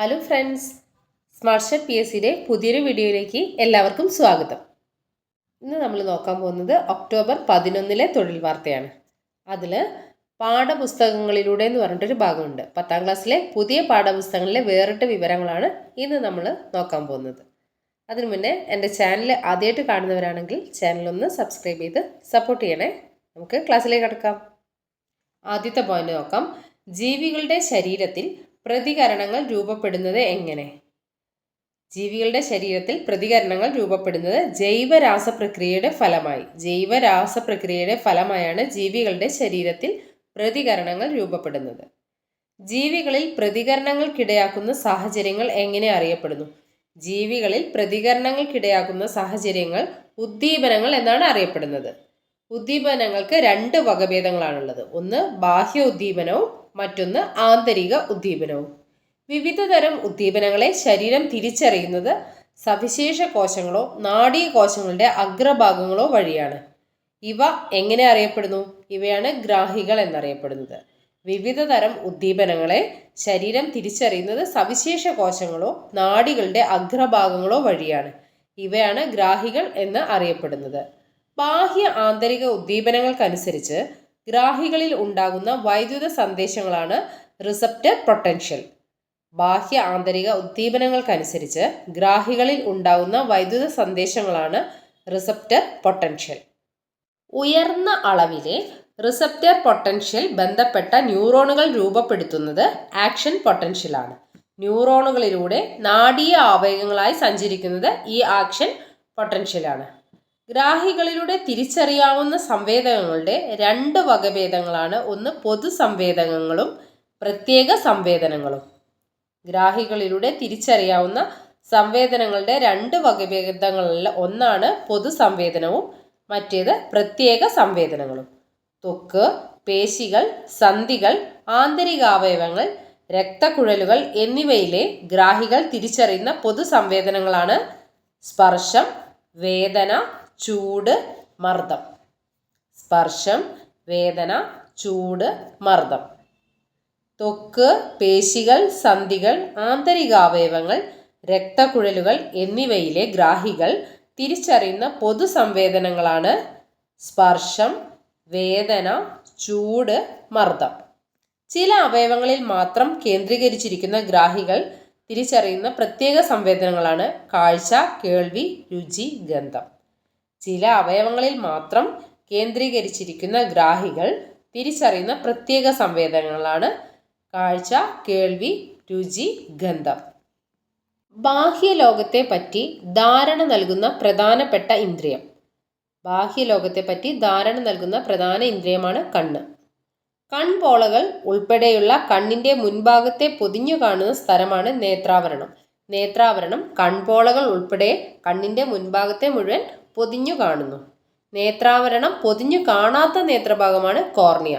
Hello friends, smart shed PSCയുടെ പുതിയൊരു വീഡിയോയിലേക്ക് എല്ലാവർക്കും സ്വാഗതം. ഇന്ന് നമ്മൾ നോക്കാൻ പോകുന്നത് ഒക്ടോബർ 11 തൊഴിൽ വാർത്തയാണ്. അതിൽ പാഠപുസ്തകങ്ങളിലൂടെ എന്ന് പറഞ്ഞിട്ടൊരു ഭാഗമുണ്ട്. 10ാം ക്ലാസ്സിലെ പുതിയ പാഠപുസ്തകങ്ങളിലെ വേറിട്ട വിവരങ്ങളാണ് ഇന്ന് നമ്മൾ നോക്കാൻ പോകുന്നത്. അതിനു മുന്നേ എൻ്റെ ചാനൽ ആദ്യമായിട്ട് കാണുന്നവരാണെങ്കിൽ ചാനലൊന്ന് സബ്സ്ക്രൈബ് ചെയ്ത് സപ്പോർട്ട് ചെയ്യണേ. നമുക്ക് ക്ലാസ്സിലേക്ക് കടക്കാം. ആദ്യത്തെ പോയിന്റ് നോക്കാം. ജീവികളുടെ ശരീരത്തിൽ പ്രതികരണങ്ങൾ രൂപപ്പെടുന്നത് എങ്ങനെ? ജീവികളുടെ ശരീരത്തിൽ പ്രതികരണങ്ങൾ രൂപപ്പെടുന്നത് ജൈവരാസപ്രക്രിയയുടെ ഫലമായാണ് ജീവികളുടെ ശരീരത്തിൽ പ്രതികരണങ്ങൾ രൂപപ്പെടുന്നത്. ജീവികളിൽ പ്രതികരണങ്ങൾക്കിടയാക്കുന്ന സാഹചര്യങ്ങൾ എങ്ങനെ അറിയപ്പെടുന്നു? ജീവികളിൽ പ്രതികരണങ്ങൾക്കിടയാക്കുന്ന സാഹചര്യങ്ങൾ ഉദ്ദീപനങ്ങൾ എന്നാണ് അറിയപ്പെടുന്നത്. ഉദ്ദീപനങ്ങൾക്ക് 2 വകഭേദങ്ങളാണുള്ളത്. ഒന്ന് ബാഹ്യ ഉദ്ദീപനവും മറ്റൊന്ന് ആന്തരിക ഉദ്ദീപനവും. വിവിധ തരം ഉദ്ദീപനങ്ങളെ ശരീരം തിരിച്ചറിയുന്നത് സവിശേഷ കോശങ്ങളോ നാഡീകോശങ്ങളുടെ അഗ്രഭാഗങ്ങളോ വഴിയാണ്. ഇവ എങ്ങനെ അറിയപ്പെടുന്നു? ഇവയാണ് ഗ്രാഹികൾ എന്നറിയപ്പെടുന്നത്. വിവിധ തരം ഉദ്ദീപനങ്ങളെ ശരീരം തിരിച്ചറിയുന്നത് സവിശേഷ കോശങ്ങളോ നാഡികളുടെ അഗ്രഭാഗങ്ങളോ വഴിയാണ്. ഇവയാണ് ഗ്രാഹികൾ എന്ന് അറിയപ്പെടുന്നത്. ബാഹ്യ ആന്തരിക ഉദ്ദീപനങ്ങൾക്കനുസരിച്ച് ഗ്രാഹികളിൽ ഉണ്ടാകുന്ന വൈദ്യുത സന്ദേശങ്ങളാണ് റിസപ്റ്റർ പൊട്ടൻഷ്യൽ. ബാഹ്യ ആന്തരിക ഉദ്ദീപനങ്ങൾക്കനുസരിച്ച് ഗ്രാഹികളിൽ ഉണ്ടാകുന്ന വൈദ്യുത സന്ദേശങ്ങളാണ് റിസപ്റ്റർ പൊട്ടൻഷ്യൽ. ഉയർന്ന അളവിലെ റിസപ്റ്റർ പൊട്ടൻഷ്യൽ ബന്ധപ്പെട്ട ന്യൂറോണുകൾ രൂപപ്പെടുത്തുന്നത് ആക്ഷൻ പൊട്ടൻഷ്യലാണ്. ന്യൂറോണുകളിലൂടെ നാഡീയ ആവേഗങ്ങളായി സഞ്ചരിക്കുന്നത് ഈ ആക്ഷൻ പൊട്ടൻഷ്യലാണ്. ഗ്രാഹികളിലൂടെ തിരിച്ചറിയാവുന്ന സംവേദനങ്ങളുടെ 2 വകഭേദങ്ങളാണ്. ഒന്ന് പൊതു സംവേദനങ്ങളും പ്രത്യേക സംവേദനങ്ങളും. ഗ്രാഹികളിലൂടെ തിരിച്ചറിയാവുന്ന സംവേദനങ്ങളുടെ 2 വകഭേദങ്ങളിൽ ഒന്നാണ് പൊതു സംവേദനവും മറ്റേത് പ്രത്യേക സംവേദനങ്ങളും. ത്വക്ക്, പേശികൾ, സന്ധികൾ, ആന്തരികാവയവങ്ങൾ, രക്തക്കുഴലുകൾ എന്നിവയിലെ ഗ്രാഹികൾ തിരിച്ചറിയുന്ന പൊതു സംവേദനങ്ങളാണ് സ്പർശം, വേദന, ചൂട്, മർദ്ദം. സ്പർശം, വേദന, ചൂട്, മർദ്ദം. ത്വക്ക്, പേശികൾ, സന്ധികൾ, ആന്തരികാവയവങ്ങൾ, രക്തക്കുഴലുകൾ എന്നിവയിലെ ഗ്രാഹികൾ തിരിച്ചറിയുന്ന പൊതു സംവേദനങ്ങളാണ് സ്പർശം, വേദന, ചൂട്, മർദ്ദം. ചില അവയവങ്ങളിൽ മാത്രം കേന്ദ്രീകരിച്ചിരിക്കുന്ന ഗ്രാഹികൾ തിരിച്ചറിയുന്ന പ്രത്യേക സംവേദനങ്ങളാണ് കാഴ്ച, കേൾവി, രുചി, ഗന്ധം. ചില അവയവങ്ങളിൽ മാത്രം കേന്ദ്രീകരിച്ചിരിക്കുന്ന ഗ്രാഹികൾ തിരിച്ചറിയുന്ന പ്രത്യേക സംവേദനങ്ങളാണ് കാഴ്ച, കേൾവി, രുചി, ഗന്ധം. ബാഹ്യലോകത്തെ പറ്റി ധാരണ നൽകുന്ന പ്രധാനപ്പെട്ട ഇന്ദ്രിയം. ബാഹ്യലോകത്തെ പറ്റി ധാരണ നൽകുന്ന പ്രധാന ഇന്ദ്രിയമാണ് കണ്ണ്. കൺപോളകൾ ഉൾപ്പെടെയുള്ള കണ്ണിൻ്റെ മുൻഭാഗത്തെ പൊതിഞ്ഞു കാണുന്ന സ്ഥലമാണ് നേത്രാവരണം. നേത്രാവരണം കൺപോളകൾ ഉൾപ്പെടെ കണ്ണിൻ്റെ മുൻഭാഗത്തെ മുഴുവൻ പൊതിഞ്ഞു കാണുന്നു. നേത്രാവരണം പൊതിഞ്ഞു കാണാത്ത നേത്രഭാഗമാണ് കോർണിയ.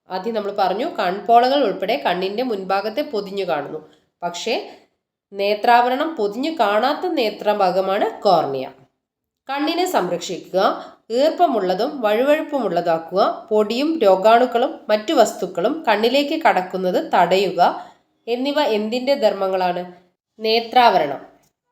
ആദ്യം നമ്മൾ പറഞ്ഞു കൺപോളകൾ ഉൾപ്പെടെ കണ്ണിൻ്റെ മുൻഭാഗത്തെ പൊതിഞ്ഞു കാണുന്നു. പക്ഷേ നേത്രാവരണം പൊതിഞ്ഞു കാണാത്ത നേത്രഭാഗമാണ് കോർണിയ. കണ്ണിനെ സംരക്ഷിക്കുക, ഈർപ്പമുള്ളതും വഴുവഴുപ്പുമുള്ളതാക്കുക, പൊടിയും രോഗാണുക്കളും മറ്റു വസ്തുക്കളും കണ്ണിലേക്ക് കടക്കുന്നത് തടയുക എന്നിവ എന്തിൻ്റെ ധർമ്മങ്ങളാണ്? നേത്രാവരണം.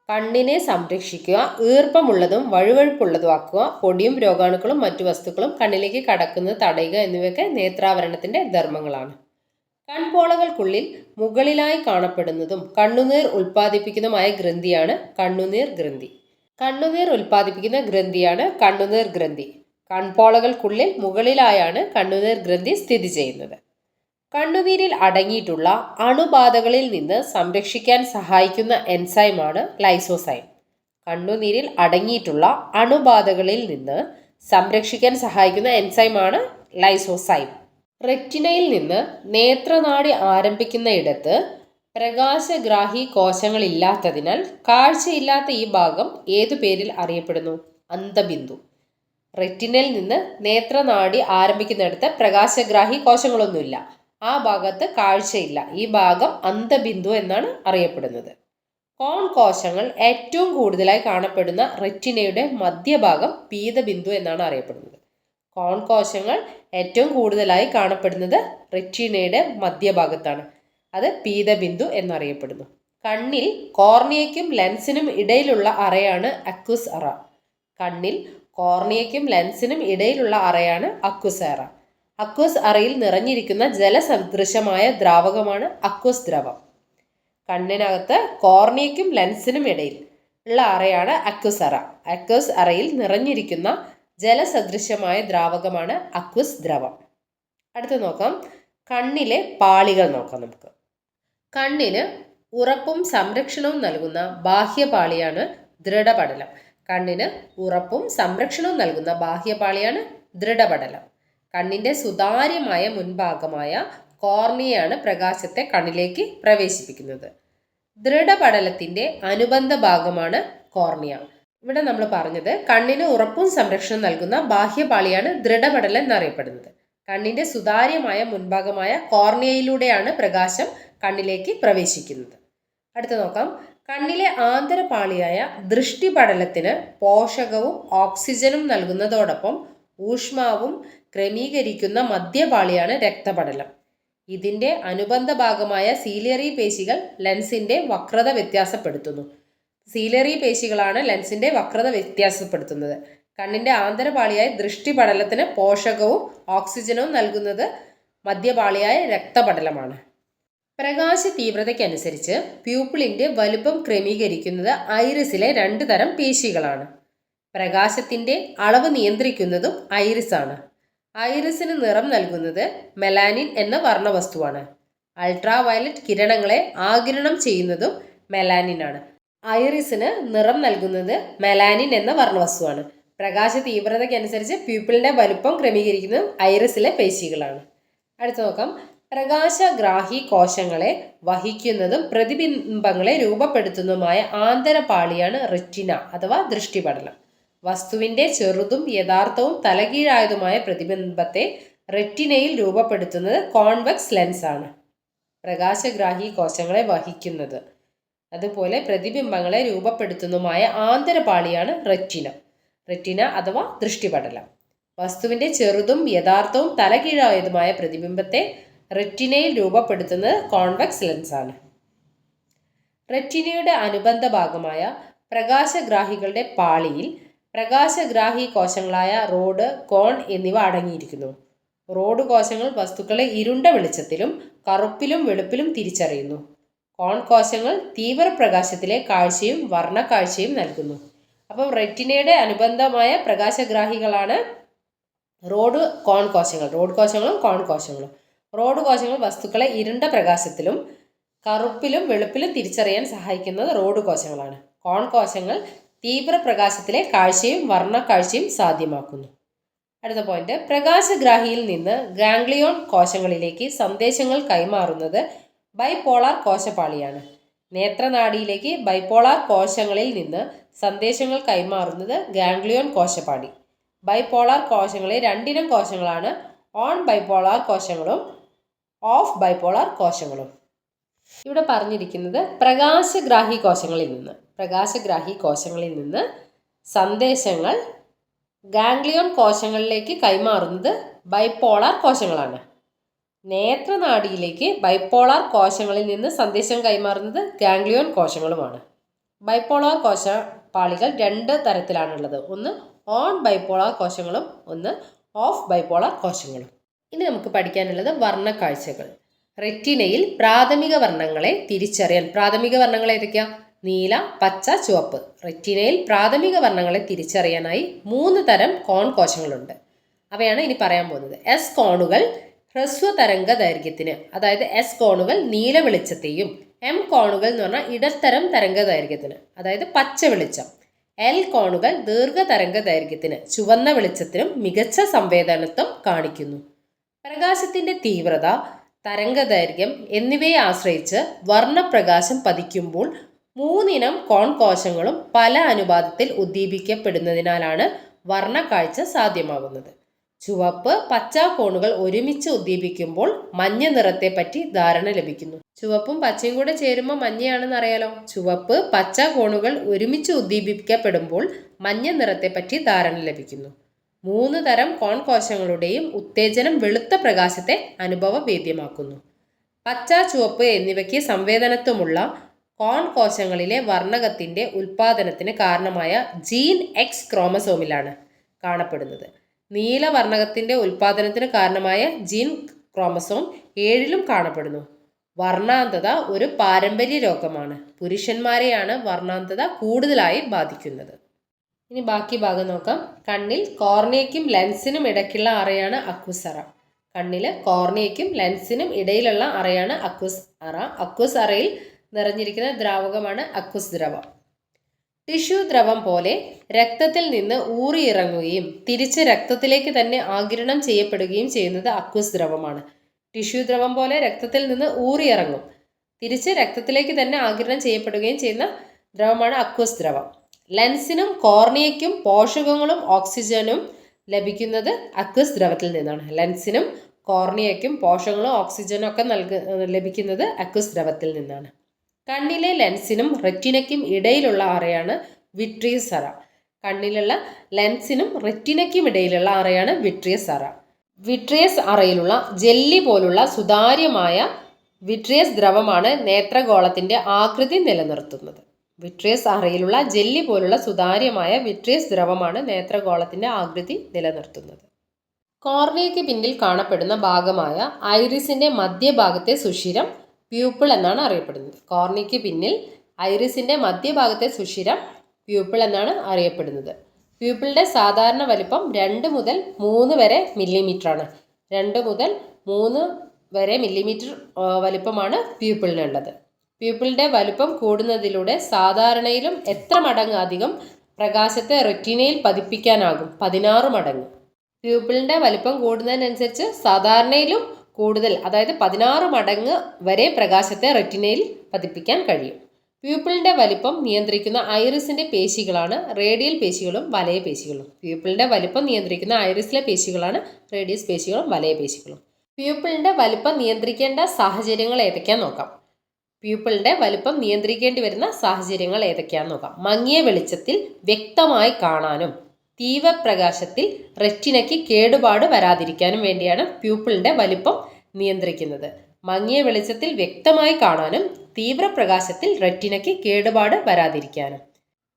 കണ്ണിനെ സംരക്ഷിക്കുക, ഈർപ്പമുള്ളതും വഴുവഴുപ്പുള്ളതുമാക്കുക, പൊടിയും രോഗാണുക്കളും മറ്റു വസ്തുക്കളും കണ്ണിലേക്ക് കടക്കുന്നത് തടയുക എന്നിവയൊക്കെ നേത്രാവരണത്തിൻ്റെ ധർമ്മങ്ങളാണ്. കൺപോളകൾക്കുള്ളിൽ മുകളിലായി കാണപ്പെടുന്നതും കണ്ണുനീർ ഉൽപ്പാദിപ്പിക്കുന്നതുമായ ഗ്രന്ഥിയാണ് കണ്ണുനീർ ഗ്രന്ഥി. കണ്ണുനീർ ഉൽപ്പാദിപ്പിക്കുന്ന ഗ്രന്ഥിയാണ് കണ്ണുനീർ ഗ്രന്ഥി. കൺപോളകൾക്കുള്ളിൽ മുകളിലായാണ് കണ്ണുനീർ ഗ്രന്ഥി സ്ഥിതി ചെയ്യുന്നത്. കണ്ണുനീരിൽ അടങ്ങിയിട്ടുള്ള അണുബാധകളിൽ നിന്ന് സംരക്ഷിക്കാൻ സഹായിക്കുന്ന എൻസൈമാണ് ലൈസോസൈം. കണ്ണുനീരിൽ അടങ്ങിയിട്ടുള്ള അണുബാധകളിൽ നിന്ന് സംരക്ഷിക്കാൻ സഹായിക്കുന്ന എൻസൈമാണ് ലൈസോസൈം. റെറ്റിനയിൽ നിന്ന് നേത്രനാഡി ആരംഭിക്കുന്നയിടത്ത് പ്രകാശഗ്രാഹി കോശങ്ങളില്ലാത്തതിനാൽ കാഴ്ചയില്ലാത്ത ഈ ഭാഗം ഏതു പേരിൽ അറിയപ്പെടുന്നു? അന്ധബിന്ദു. റെറ്റിനയിൽ നിന്ന് നേത്രനാഡി ആരംഭിക്കുന്നിടത്ത് പ്രകാശഗ്രാഹി കോശങ്ങളൊന്നുമില്ല. ആ ഭാഗത്ത് കാഴ്ചയില്ല. ഈ ഭാഗം അന്ധബിന്ദു എന്നാണ് അറിയപ്പെടുന്നത്. കോൺ കോശങ്ങൾ ഏറ്റവും കൂടുതലായി കാണപ്പെടുന്ന റെറ്റിനയുടെ മധ്യഭാഗം പീതബിന്ദു എന്നാണ് അറിയപ്പെടുന്നത്. കോൺ കോശങ്ങൾ ഏറ്റവും കൂടുതലായി കാണപ്പെടുന്നത് റെറ്റിനയുടെ മധ്യഭാഗത്താണ്. അത് പീതബിന്ദു എന്നറിയപ്പെടുന്നു. കണ്ണിൽ കോർണിയയ്ക്കും ലെൻസിനും ഇടയിലുള്ള അറയാണ് അക്വസ് അറ. കണ്ണിൽ കോർണിയയ്ക്കും ലെൻസിനും ഇടയിലുള്ള അറയാണ് അക്വസ് അറ. അക്വസ് അറയിൽ നിറഞ്ഞിരിക്കുന്ന ജലസദൃശമായ ദ്രാവകമാണ് അക്വസ് ദ്രവം. കണ്ണിനകത്ത് കോർണിയയ്ക്കും ലെൻസിനും ഇടയിൽ ഉള്ള അറയാണ് അക്വസ് അറ. അക്വസ് അറയിൽ നിറഞ്ഞിരിക്കുന്ന ജലസദൃശമായ ദ്രാവകമാണ് അക്വസ് ദ്രവം. അടുത്ത് നോക്കാം, കണ്ണിലെ പാളികൾ നോക്കാം നമുക്ക്. കണ്ണിന് ഉറപ്പും സംരക്ഷണവും നൽകുന്ന ബാഹ്യപാളിയാണ് ദൃഢപടലം. കണ്ണിന് ഉറപ്പും സംരക്ഷണവും നൽകുന്ന ബാഹ്യപാളിയാണ് ദൃഢപടലം. കണ്ണിൻ്റെ സുതാര്യമായ മുൻഭാഗമായ കോർണിയയാണ് പ്രകാശത്തെ കണ്ണിലേക്ക് പ്രവേശിപ്പിക്കുന്നത്. ദൃഢപടലത്തിൻ്റെ അനുബന്ധ ഭാഗമാണ് കോർണിയ. ഇവിടെ നമ്മൾ പറഞ്ഞത് കണ്ണിന് ഉറപ്പും സംരക്ഷണവും നൽകുന്ന ബാഹ്യപാളിയാണ് ദൃഢപടലം എന്നറിയപ്പെടുന്നത്. കണ്ണിൻ്റെ സുതാര്യമായ മുൻഭാഗമായ കോർണിയയിലൂടെയാണ് പ്രകാശം കണ്ണിലേക്ക് പ്രവേശിക്കുന്നത്. അടുത്ത് നോക്കാം, കണ്ണിലെ ആന്തരപാളിയായ ദൃഷ്ടിപടലത്തിന് പോഷകവും ഓക്സിജനും നൽകുന്നതോടൊപ്പം ഊഷ്മാവും ക്രമീകരിക്കുന്ന മധ്യപാളിയാണ് രക്തപടലം. ഇതിൻ്റെ അനുബന്ധ ഭാഗമായ സീലിയറി പേശികൾ ലെൻസിൻ്റെ വക്രത വ്യത്യാസപ്പെടുത്തുന്നു. സീലിയറി പേശികളാണ് ലെൻസിൻ്റെ വക്രത വ്യത്യാസപ്പെടുത്തുന്നത്. കണ്ണിൻ്റെ ആന്തരപാളിയായ ദൃഷ്ടിപടലത്തിന് പോഷകവും ഓക്സിജനും നൽകുന്നത് മധ്യപാളിയായ രക്തപടലമാണ്. പ്രകാശ തീവ്രതയ്ക്കനുസരിച്ച് പ്യൂപ്പിളിൻ്റെ വലുപ്പം ക്രമീകരിക്കുന്നത് ഐറിസിലെ 2 തരം പേശികളാണ്. പ്രകാശത്തിൻ്റെ അളവ് നിയന്ത്രിക്കുന്നതും ഐറിസാണ്. ഐറിസിന് നിറം നൽകുന്നത് മെലാനിൻ എന്ന വർണ്ണവസ്തുവാണ്. അൾട്രാ വയലറ്റ് കിരണങ്ങളെ ആഗിരണം ചെയ്യുന്നതും മെലാനിനാണ്. ഐറിസിന് നിറം നൽകുന്നത് മെലാനിൻ എന്ന വർണ്ണവസ്തുവാണ്. പ്രകാശ തീവ്രതയ്ക്കനുസരിച്ച് പ്യൂപ്പിളിൻ്റെ വലുപ്പം ക്രമീകരിക്കുന്നതും ഐറിസിലെ പേശികളാണ്. അടുത്ത് നോക്കാം, പ്രകാശഗ്രാഹി കോശങ്ങളെ വഹിക്കുന്നതും പ്രതിബിംബങ്ങളെ രൂപപ്പെടുത്തുന്നതുമായ ആന്തരപാളിയാണ് റെറ്റിന അഥവാ ദൃഷ്ടിപടലം. വസ്തുവിൻ്റെ ചെറുതും യഥാർത്ഥവും തലകീഴായതുമായ പ്രതിബിംബത്തെ റെറ്റിനയിൽ രൂപപ്പെടുത്തുന്നത് കോൺവെക്സ് ലെൻസാണ്. പ്രകാശഗ്രാഹി കോശങ്ങളെ വഹിക്കുന്നത് അതുപോലെ പ്രതിബിംബങ്ങളെ രൂപപ്പെടുത്തുന്നതുമായ ആന്തരപാളിയാണ് റെറ്റിന. റെറ്റിന അഥവാ ദൃഷ്ടിപടലം. വസ്തുവിൻ്റെ ചെറുതും യഥാർത്ഥവും തലകീഴായതുമായ പ്രതിബിംബത്തെ റെറ്റിനയിൽ രൂപപ്പെടുത്തുന്നത് കോൺവെക്സ് ലെൻസാണ്. റെറ്റിനയുടെ അനുബന്ധ ഭാഗമായ പ്രകാശഗ്രാഹികളുടെ പാളിയിൽ പ്രകാശഗ്രാഹി കോശങ്ങളായ റോഡ്, കോൺ എന്നിവ അടങ്ങിയിരിക്കുന്നു. റോഡ് കോശങ്ങൾ വസ്തുക്കളെ ഇരുണ്ട വെളിച്ചത്തിലും കറുപ്പിലും വെളുപ്പിലും തിരിച്ചറിയുന്നു. കോൺ കോശങ്ങൾ തീവ്രപ്രകാശത്തിലെ കാഴ്ചയും വർണ്ണക്കാഴ്ചയും നൽകുന്നു. അപ്പം റെറ്റിനയുടെ അനുബന്ധമായ പ്രകാശഗ്രാഹികളാണ് റോഡ് കോശങ്ങളും കോൺ കോശങ്ങളും. റോഡ് കോശങ്ങൾ വസ്തുക്കളെ ഇരുണ്ട പ്രകാശത്തിലും കറുപ്പിലും വെളുപ്പിലും തിരിച്ചറിയാൻ സഹായിക്കുന്നത് റോഡ് കോശങ്ങളാണ്. കോൺ കോശങ്ങൾ തീവ്രപ്രകാശത്തിലെ കാഴ്ചയും വർണ്ണക്കാഴ്ചയും സാധ്യമാക്കുന്നു. അടുത്ത പോയിന്റ്, പ്രകാശഗ്രാഹിയിൽ നിന്ന് ഗാംഗ്ലിയോൺ കോശങ്ങളിലേക്ക് സന്ദേശങ്ങൾ കൈമാറുന്നത് ബൈപോളാർ കോശപാളിയാണ്. നേത്രനാഡിയിലേക്ക് ബൈപോളാർ കോശങ്ങളിൽ നിന്ന് സന്ദേശങ്ങൾ കൈമാറുന്നത് ഗാംഗ്ലിയോൺ കോശപാളി. ബൈപോളാർ കോശങ്ങളെ 2 ഇനം കോശങ്ങളാണ്, ഓൺ ബൈപോളാർ കോശങ്ങളും ഓഫ് ബൈപോളാർ കോശങ്ങളും. ഇവിടെ പറഞ്ഞിരിക്കുന്നത് പ്രകാശഗ്രാഹി കോശങ്ങളിൽ നിന്ന് സന്ദേശങ്ങൾ ഗാംഗ്ലിയോൺ കോശങ്ങളിലേക്ക് കൈമാറുന്നത് ബൈപോളാർ കോശങ്ങളാണ്. നേത്രനാഡിയിലേക്ക് ബൈപോളാർ കോശങ്ങളിൽ നിന്ന് സന്ദേശം കൈമാറുന്നത് ഗാംഗ്ലിയോൺ കോശങ്ങളുമാണ്. ബൈപോളാർ കോശപാളികൾ 2 തരത്തിലാണുള്ളത്. ഒന്ന് ഓൺ ബൈപോളാർ കോശങ്ങളും ഒന്ന് ഓഫ് ബൈപോളാർ കോശങ്ങളും. ഇനി നമുക്ക് പഠിക്കാനുള്ളത് വർണ്ണക്കാഴ്ചകൾ. റെറ്റിനയിൽ പ്രാഥമിക വർണ്ണങ്ങളെ തിരിച്ചറിയാൻ, പ്രാഥമിക വർണ്ണങ്ങൾ ഏതൊക്കെയാണ്? നീല, പച്ച, ചുവപ്പ്. റെറ്റിനയിൽ പ്രാഥമിക വർണ്ണങ്ങളെ തിരിച്ചറിയാനായി 3 തരം കോൺ കോശങ്ങളുണ്ട്. അവയാണ് ഇനി പറയാൻ പോകുന്നത്. എസ് കോണുകൾ ഹ്രസ്വ തരംഗ ദൈർഘ്യത്തിന്, അതായത് എസ് കോണുകൾ നീല വെളിച്ചത്തെയും എം കോണുകൾ എന്ന് പറഞ്ഞാൽ ഇടത്തരം തരംഗ ദൈർഘ്യത്തിന്, അതായത് പച്ച വെളിച്ചം. എൽ കോണുകൾ ദീർഘതരംഗ ദൈർഘ്യത്തിന്, ചുവന്ന വെളിച്ചത്തിനും മികച്ച സംവേദനത്വം കാണിക്കുന്നു. പ്രകാശത്തിൻ്റെ തീവ്രത, തരംഗദൈർഘ്യം എന്നിവയെ ആശ്രയിച്ച് വർണ്ണപ്രകാശം പതിക്കുമ്പോൾ 3 ഇനം കോൺ കോശങ്ങളും പല അനുപാതത്തിൽ ഉദ്ദീപിക്കപ്പെടുന്നതിനാലാണ് വർണ്ണക്കാഴ്ച സാധ്യമാകുന്നത്. ചുവപ്പ്, പച്ച കോണുകൾ ഒരുമിച്ച് ഉദ്ദീപിക്കുമ്പോൾ മഞ്ഞ നിറത്തെ പറ്റി ധാരണ ലഭിക്കുന്നു. ചുവപ്പും പച്ചയും കൂടെ ചേരുമ്പോൾ മഞ്ഞയാണെന്ന് അറിയാലോ. ചുവപ്പ്, പച്ച കോണുകൾ ഒരുമിച്ച് ഉദ്ദീപിക്കപ്പെടുമ്പോൾ മഞ്ഞ നിറത്തെ പറ്റി ധാരണ ലഭിക്കുന്നു. 3 തരം കോൺ കോശങ്ങളുടെയും ഉത്തേജനം വെളുത്ത പ്രകാശത്തെ അനുഭവവേദ്യമാക്കുന്നു. പച്ച, ചുവപ്പ് എന്നിവയ്ക്ക് സംവേദനത്വമുള്ള കോൺ കോശങ്ങളിലെ വർണ്ണകത്തിൻ്റെ ഉൽപ്പാദനത്തിന് കാരണമായ ജീൻ എക്സ് ക്രോമസോമിലാണ് കാണപ്പെടുന്നത്. നീലവർണ്ണകത്തിൻ്റെ ഉൽപ്പാദനത്തിന് കാരണമായ ജീൻ ക്രോമസോം 7-ലും കാണപ്പെടുന്നു. വർണ്ണാന്ധത ഒരു പാരമ്പര്യ രോഗമാണ്. പുരുഷന്മാരെയാണ് വർണ്ണാന്ധത കൂടുതലായി ബാധിക്കുന്നത്. ഇനി ബാക്കി ഭാഗം നോക്കാം. കണ്ണിൽ കോർണിയയ്ക്കും ലെൻസിനും ഇടയ്ക്കുള്ള അറയാണ് അക്വസ് അറ. കണ്ണിൽ കോർണിയയ്ക്കും ലെൻസിനും ഇടയിലുള്ള അറയാണ് അക്വസ് അറ. അക്വസ് അറയിൽ നിറഞ്ഞിരിക്കുന്ന ദ്രാവകമാണ് അക്വസ് ദ്രവം. ടിഷ്യൂ ദ്രവം പോലെ രക്തത്തിൽ നിന്ന് ഊറിയിറങ്ങുകയും തിരിച്ച് രക്തത്തിലേക്ക് തന്നെ ആഗിരണം ചെയ്യപ്പെടുകയും ചെയ്യുന്നത് അക്വസ് ദ്രവമാണ്. ടിഷ്യൂ ദ്രവം പോലെ രക്തത്തിൽ നിന്ന് ഊറിയിറങ്ങും, തിരിച്ച് രക്തത്തിലേക്ക് തന്നെ ആഗിരണം ചെയ്യപ്പെടുകയും ചെയ്യുന്ന ദ്രവമാണ് അക്വസ് ദ്രവം. ലെൻസിനും കോർണിയയ്ക്കും പോഷകങ്ങളും ഓക്സിജനും ലഭിക്കുന്നത് അക്വസ് ദ്രവത്തിൽ നിന്നാണ്. ലെൻസിനും കോർണിയയ്ക്കും പോഷകങ്ങളും ഓക്സിജനും ഒക്കെ ലഭിക്കുന്നത് അക്വസ് ദ്രവത്തിൽ നിന്നാണ്. കണ്ണിലെ ലെൻസിനും റെറ്റിനയ്ക്കും ഇടയിലുള്ള അറയാണ് വിട്രിയസ് അറ. കണ്ണിലുള്ള ലെൻസിനും റെറ്റിനയ്ക്കും ഇടയിലുള്ള അറയാണ് വിട്രിയസ് അറ. വിട്രിയസ് അറയിലുള്ള ജെല്ലി പോലുള്ള സുതാര്യമായ വിട്രിയസ് ദ്രവമാണ് നേത്രഗോളത്തിൻ്റെ ആകൃതി നിലനിർത്തുന്നത്. വിട്രിയസ് അറയിലുള്ള ജെല്ലി പോലുള്ള സുതാര്യമായ വിട്രിയസ് ദ്രവമാണ് നേത്രഗോളത്തിൻ്റെ ആകൃതി നിലനിർത്തുന്നത്. കോർണിയയ്ക്ക് പിന്നിൽ കാണപ്പെടുന്ന ഭാഗമായ ഐറിസിൻ്റെ മധ്യഭാഗത്തെ സുഷിരം പ്യൂപ്പിൾ എന്നാണ് അറിയപ്പെടുന്നത്. കോർണിയയ്ക്ക് പിന്നിൽ ഐറിസിൻ്റെ മധ്യഭാഗത്തെ സുഷിരം പ്യൂപ്പിൾ എന്നാണ് അറിയപ്പെടുന്നത്. പ്യൂപ്പിളിൻ്റെ സാധാരണ വലിപ്പം 2 മുതൽ 3 വരെ മില്ലിമീറ്ററാണ്. 2 മുതൽ 3 വരെ മില്ലിമീറ്റർ വലിപ്പമാണ് പ്യൂപ്പിളിനുള്ളത്. പ്യൂപ്പിളിൻ്റെ വലിപ്പം കൂടുന്നതിലൂടെ സാധാരണയിലും എത്ര മടങ്ങ് അധികം പ്രകാശത്തെ റെറ്റിനയിൽ പതിപ്പിക്കാനാകും? 16 മടങ്ങ്. പ്യൂപ്പിളിൻ്റെ വലിപ്പം കൂടുന്നതിനനുസരിച്ച് സാധാരണയിലും കൂടുതൽ, അതായത് 16 മടങ്ങ് വരെ പ്രകാശത്തെ റെറ്റിനയിൽ പതിപ്പിക്കാൻ കഴിയും. പ്യൂപ്പിളിൻ്റെ വലിപ്പം നിയന്ത്രിക്കുന്ന ഐറിസിൻ്റെ പേശികളാണ് റേഡിയൽ പേശികളും വലയ പേശികളും. പ്യൂപ്പിളിൻ്റെ വലിപ്പം നിയന്ത്രിക്കുന്ന ഐറിസിലെ പേശികളാണ് റേഡിയസ് പേശികളും വലയ പേശികളും. പ്യൂപ്പിളിൻ്റെ വലിപ്പം നിയന്ത്രിക്കേണ്ട സാഹചര്യങ്ങൾ ഏതൊക്കെയാണെന്ന് നോക്കാം. പ്യൂപ്പിളിൻ്റെ വലിപ്പം നിയന്ത്രിക്കേണ്ടി വരുന്ന സാഹചര്യങ്ങൾ ഏതൊക്കെയാണെന്ന് നോക്കാം. മങ്ങിയ വെളിച്ചത്തിൽ വ്യക്തമായി കാണാനും തീവ്രപ്രകാശത്തിൽ റെറ്റിനയ്ക്ക് കേടുപാട് വരാതിരിക്കാനും വേണ്ടിയാണ് പ്യൂപ്പിളിൻ്റെ വലിപ്പം നിയന്ത്രിക്കുന്നത്. മങ്ങിയ വെളിച്ചത്തിൽ വ്യക്തമായി കാണാനും തീവ്രപ്രകാശത്തിൽ റെറ്റിനയ്ക്ക് കേടുപാട് വരാതിരിക്കാനും.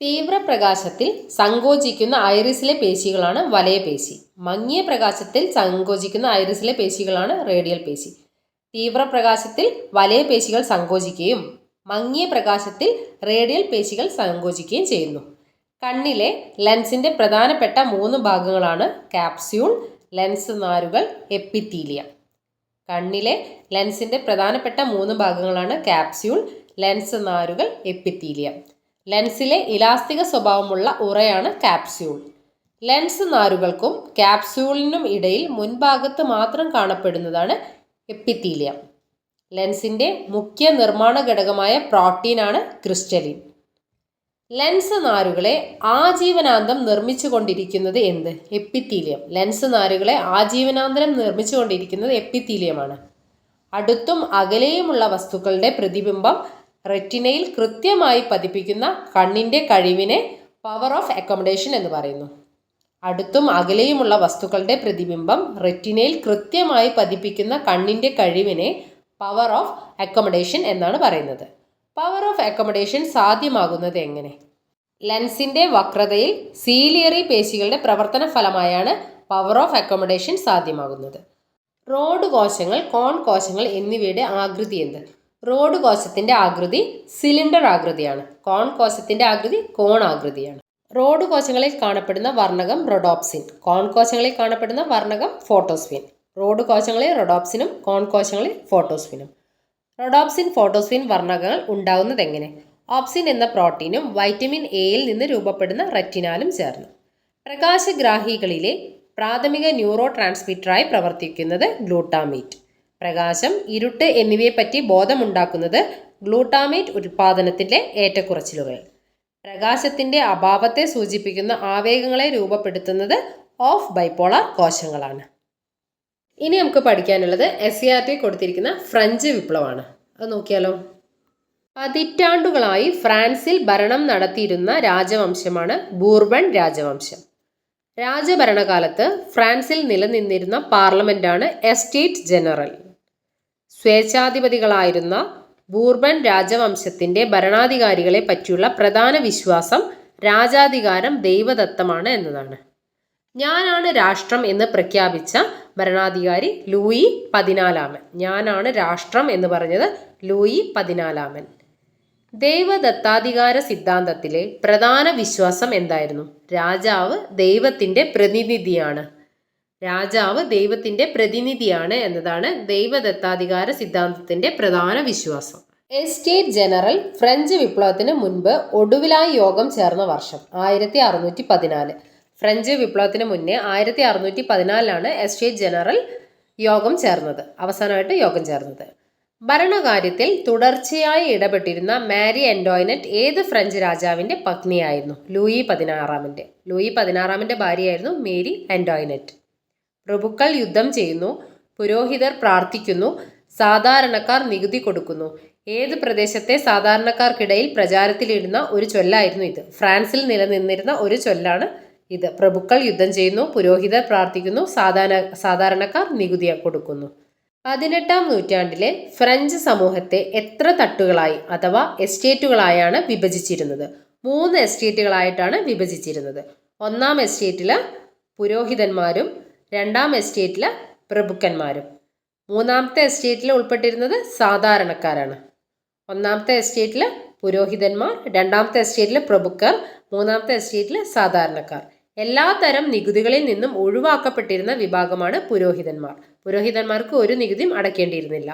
തീവ്രപ്രകാശത്തിൽ സങ്കോചിക്കുന്ന ഐറിസിലെ പേശികളാണ് വലയപേശി. മങ്ങിയ പ്രകാശത്തിൽ സങ്കോചിക്കുന്ന ഐറിസിലെ പേശികളാണ് റേഡിയൽ പേശി. തീവ്രപ്രകാശത്തിൽ വലയപേശികൾ സങ്കോചിക്കുകയും മങ്ങിയ പ്രകാശത്തിൽ റേഡിയൽ പേശികൾ സങ്കോചിക്കുകയും ചെയ്യുന്നു. കണ്ണിലെ ലെൻസിൻ്റെ പ്രധാനപ്പെട്ട 3 ഭാഗങ്ങളാണ് കാപ്സ്യൂൾ, ലെൻസ് നാരുകൾ, എപ്പിത്തീലിയം. കണ്ണിലെ ലെൻസിൻ്റെ പ്രധാനപ്പെട്ട 3 ഭാഗങ്ങളാണ് കാപ്സ്യൂൾ, ലെൻസ് നാരുകൾ, എപ്പിത്തീലിയം. ലെൻസിലെ ഇലാസ്തിക സ്വഭാവമുള്ള ഉറയാണ് കാപ്സ്യൂൾ. ലെൻസ് നാരുകൾക്കും കാപ്സ്യൂളിനും ഇടയിൽ മുൻഭാഗത്ത് മാത്രം കാണപ്പെടുന്നതാണ് എപ്പിത്തീലിയം. ലെൻസിൻ്റെ മുഖ്യ നിർമ്മാണ ഘടകമായ പ്രോട്ടീനാണ് ക്രിസ്റ്റലിൻ. ലെൻസ് നാരുകളെ ആജീവനാന്തം നിർമ്മിച്ചു കൊണ്ടിരിക്കുന്നത് എന്ത്? എപ്പിത്തീലിയം. ലെൻസ് നാരുകളെ ആജീവനാന്തരം നിർമ്മിച്ചു കൊണ്ടിരിക്കുന്നത് എപ്പിത്തീലിയമാണ്. അടുത്തും അകലെയുമുള്ള വസ്തുക്കളുടെ പ്രതിബിംബം റെറ്റിനയിൽ കൃത്യമായി പതിപ്പിക്കുന്ന കണ്ണിൻ്റെ കഴിവിനെ പവർ ഓഫ് അക്കോമഡേഷൻ എന്ന് പറയുന്നു. അടുത്തും അകലെയുമുള്ള വസ്തുക്കളുടെ പ്രതിബിംബം റെറ്റിനയിൽ കൃത്യമായി പതിപ്പിക്കുന്ന കണ്ണിൻ്റെ കഴിവിനെ പവർ ഓഫ് അക്കോമഡേഷൻ എന്നാണ് പറയുന്നത്. പവർ ഓഫ് അക്കോമഡേഷൻ സാധ്യമാകുന്നത് എങ്ങനെ? ലെൻസിൻ്റെ വക്രതയിൽ സീലിയറി പേശികളുടെ പ്രവർത്തന ഫലമായാണ് പവർ ഓഫ് അക്കോമഡേഷൻ സാധ്യമാകുന്നത്. റോഡ് കോശങ്ങൾ, കോൺ കോശങ്ങൾ എന്നിവയുടെ ആകൃതി എന്ത്? റോഡ് കോശത്തിൻ്റെ ആകൃതി സിലിണ്ടർ ആകൃതിയാണ്. കോൺ കോശത്തിൻ്റെ ആകൃതി കോൺ ആകൃതിയാണ്. റോഡ് കോശങ്ങളിൽ കാണപ്പെടുന്ന വർണ്ണകം റൊഡോപ്സിൻ. കോൺ കോശങ്ങളിൽ കാണപ്പെടുന്ന വർണ്ണകം ഫോട്ടോസ്ഫിൻ. റോഡ് കോശങ്ങളിൽ റൊഡോപ്സിനും കോൺ കോശങ്ങളിൽ ഫോട്ടോസ്ഫിനും. റൊഡോപ്സിൻ, ഫോട്ടോസ്ഫിൻ വർണ്ണകങ്ങൾ ഉണ്ടാകുന്നത് എങ്ങനെ? ഓപ്സിൻ എന്ന പ്രോട്ടീനും വൈറ്റമിൻ എയിൽ നിന്ന് രൂപപ്പെടുന്ന റെറ്റിനാലും ചേർന്ന്. പ്രകാശഗ്രാഹികളിലെ പ്രാഥമിക ന്യൂറോ ട്രാൻസ്മിറ്ററായി പ്രവർത്തിക്കുന്നത് ഗ്ലൂട്ടാമേറ്റ്. പ്രകാശം, ഇരുട്ട് എന്നിവയെപ്പറ്റി ബോധമുണ്ടാക്കുന്നത് ഗ്ലൂട്ടാമേറ്റ് ഉൽപ്പാദനത്തിൻ്റെ ഏറ്റക്കുറച്ചിലുകൾ. പ്രകാശത്തിൻ്റെ അഭാവത്തെ സൂചിപ്പിക്കുന്ന ആവേഗങ്ങളെ രൂപപ്പെടുത്തുന്നത് ഓഫ് ബൈപോളാർ കോശങ്ങളാണ്. ഇനി നമുക്ക് പഠിക്കാനുള്ളത് SCERT കൊടുത്തിരിക്കുന്ന ഫ്രഞ്ച് വിപ്ലവമാണ്. അത് നോക്കിയാലോ. പതിറ്റാണ്ടുകളായി ഫ്രാൻസിൽ ഭരണം നടത്തിയിരുന്ന രാജവംശമാണ് ബൂർബൺ രാജവംശം. രാജഭരണകാലത്ത് ഫ്രാൻസിൽ നിലനിന്നിരുന്ന പാർലമെൻറ്റാണ് എസ്റ്റേറ്റ് ജനറൽ. സ്വേച്ഛാധിപതികളായിരുന്ന ബൂർബൻ രാജവംശത്തിൻ്റെ ഭരണാധികാരികളെ പറ്റിയുള്ള പ്രധാന വിശ്വാസം രാജാധികാരം ദൈവദത്തമാണ് എന്നതാണ്. ഞാനാണ് രാഷ്ട്രം എന്ന് പ്രഖ്യാപിച്ച ഭരണാധികാരി ലൂയി 14. ഞാനാണ് രാഷ്ട്രം എന്ന് പറഞ്ഞത് ലൂയി 14. ദൈവദത്താധികാര സിദ്ധാന്തത്തിലെ പ്രധാന വിശ്വാസം എന്തായിരുന്നു? രാജാവ് ദൈവത്തിൻ്റെ പ്രതിനിധിയാണ്. രാജാവ് ദൈവത്തിൻ്റെ പ്രതിനിധിയാണ് എന്നതാണ് ദൈവദത്താധികാര സിദ്ധാന്തത്തിൻ്റെ പ്രധാന വിശ്വാസം. എസ്റ്റേറ്റ് ജനറൽ ഫ്രഞ്ച് വിപ്ലവത്തിന് മുൻപ് ഒടുവിലായി യോഗം ചേർന്ന വർഷം 1614. ഫ്രഞ്ച് വിപ്ലവത്തിന് മുന്നേ 1614 എസ്റ്റേറ്റ് ജനറൽ യോഗം ചേർന്നത്, അവസാനമായിട്ട് യോഗം ചേർന്നത്. ഭരണകാര്യത്തിൽ തുടർച്ചയായി ഇടപെട്ടിരുന്ന മാരി ആന്റോയിനറ്റ് ഏത് ഫ്രഞ്ച് രാജാവിൻ്റെ പത്നിയായിരുന്നു? ലൂയി 16. ലൂയി 16 ഭാര്യയായിരുന്നു മേരി ആന്റോയിനറ്റ്. പ്രഭുക്കൾ യുദ്ധം ചെയ്യുന്നു, പുരോഹിതർ പ്രാർത്ഥിക്കുന്നു, സാധാരണക്കാർ നികുതി കൊടുക്കുന്നു. ഏത് പ്രദേശത്തെ സാധാരണക്കാർക്കിടയിൽ പ്രചാരത്തിലിരുന്ന ഒരു ചൊല്ലായിരുന്നു ഇത്? ഫ്രാൻസിൽ നിലനിന്നിരുന്ന ഒരു ചൊല്ലാണ് ഇത്. പ്രഭുക്കൾ യുദ്ധം ചെയ്യുന്നു, പുരോഹിതർ പ്രാർത്ഥിക്കുന്നു, സാധാരണക്കാർ നികുതി കൊടുക്കുന്നു. 18-ാം നൂറ്റാണ്ടിലെ ഫ്രഞ്ച് സമൂഹത്തെ എത്ര തട്ടുകളായി അഥവാ എസ്റ്റേറ്റുകളായാണ് വിഭജിച്ചിരുന്നത്? 3 എസ്റ്റേറ്റുകളായിട്ടാണ് വിഭജിച്ചിരുന്നത്. 1-ാം എസ്റ്റേറ്റിൽ പുരോഹിതന്മാരും 2-ാം എസ്റ്റേറ്റിൽ പ്രഭുക്കന്മാരും. 3-ാമത്തെ എസ്റ്റേറ്റിൽ ഉൾപ്പെട്ടിരുന്നത് സാധാരണക്കാരാണ്. 1-ാമത്തെ എസ്റ്റേറ്റിൽ പുരോഹിതന്മാർ, 2-ാമത്തെ എസ്റ്റേറ്റിൽ പ്രഭുക്കർ, 3-ാമത്തെ എസ്റ്റേറ്റിൽ സാധാരണക്കാർ. എല്ലാ തരം നികുതികളിൽ നിന്നും ഒഴിവാക്കപ്പെട്ടിരുന്ന വിഭാഗമാണ് പുരോഹിതന്മാർ. പുരോഹിതന്മാർക്ക് ഒരു നികുതിയും അടയ്ക്കേണ്ടിയിരുന്നില്ല.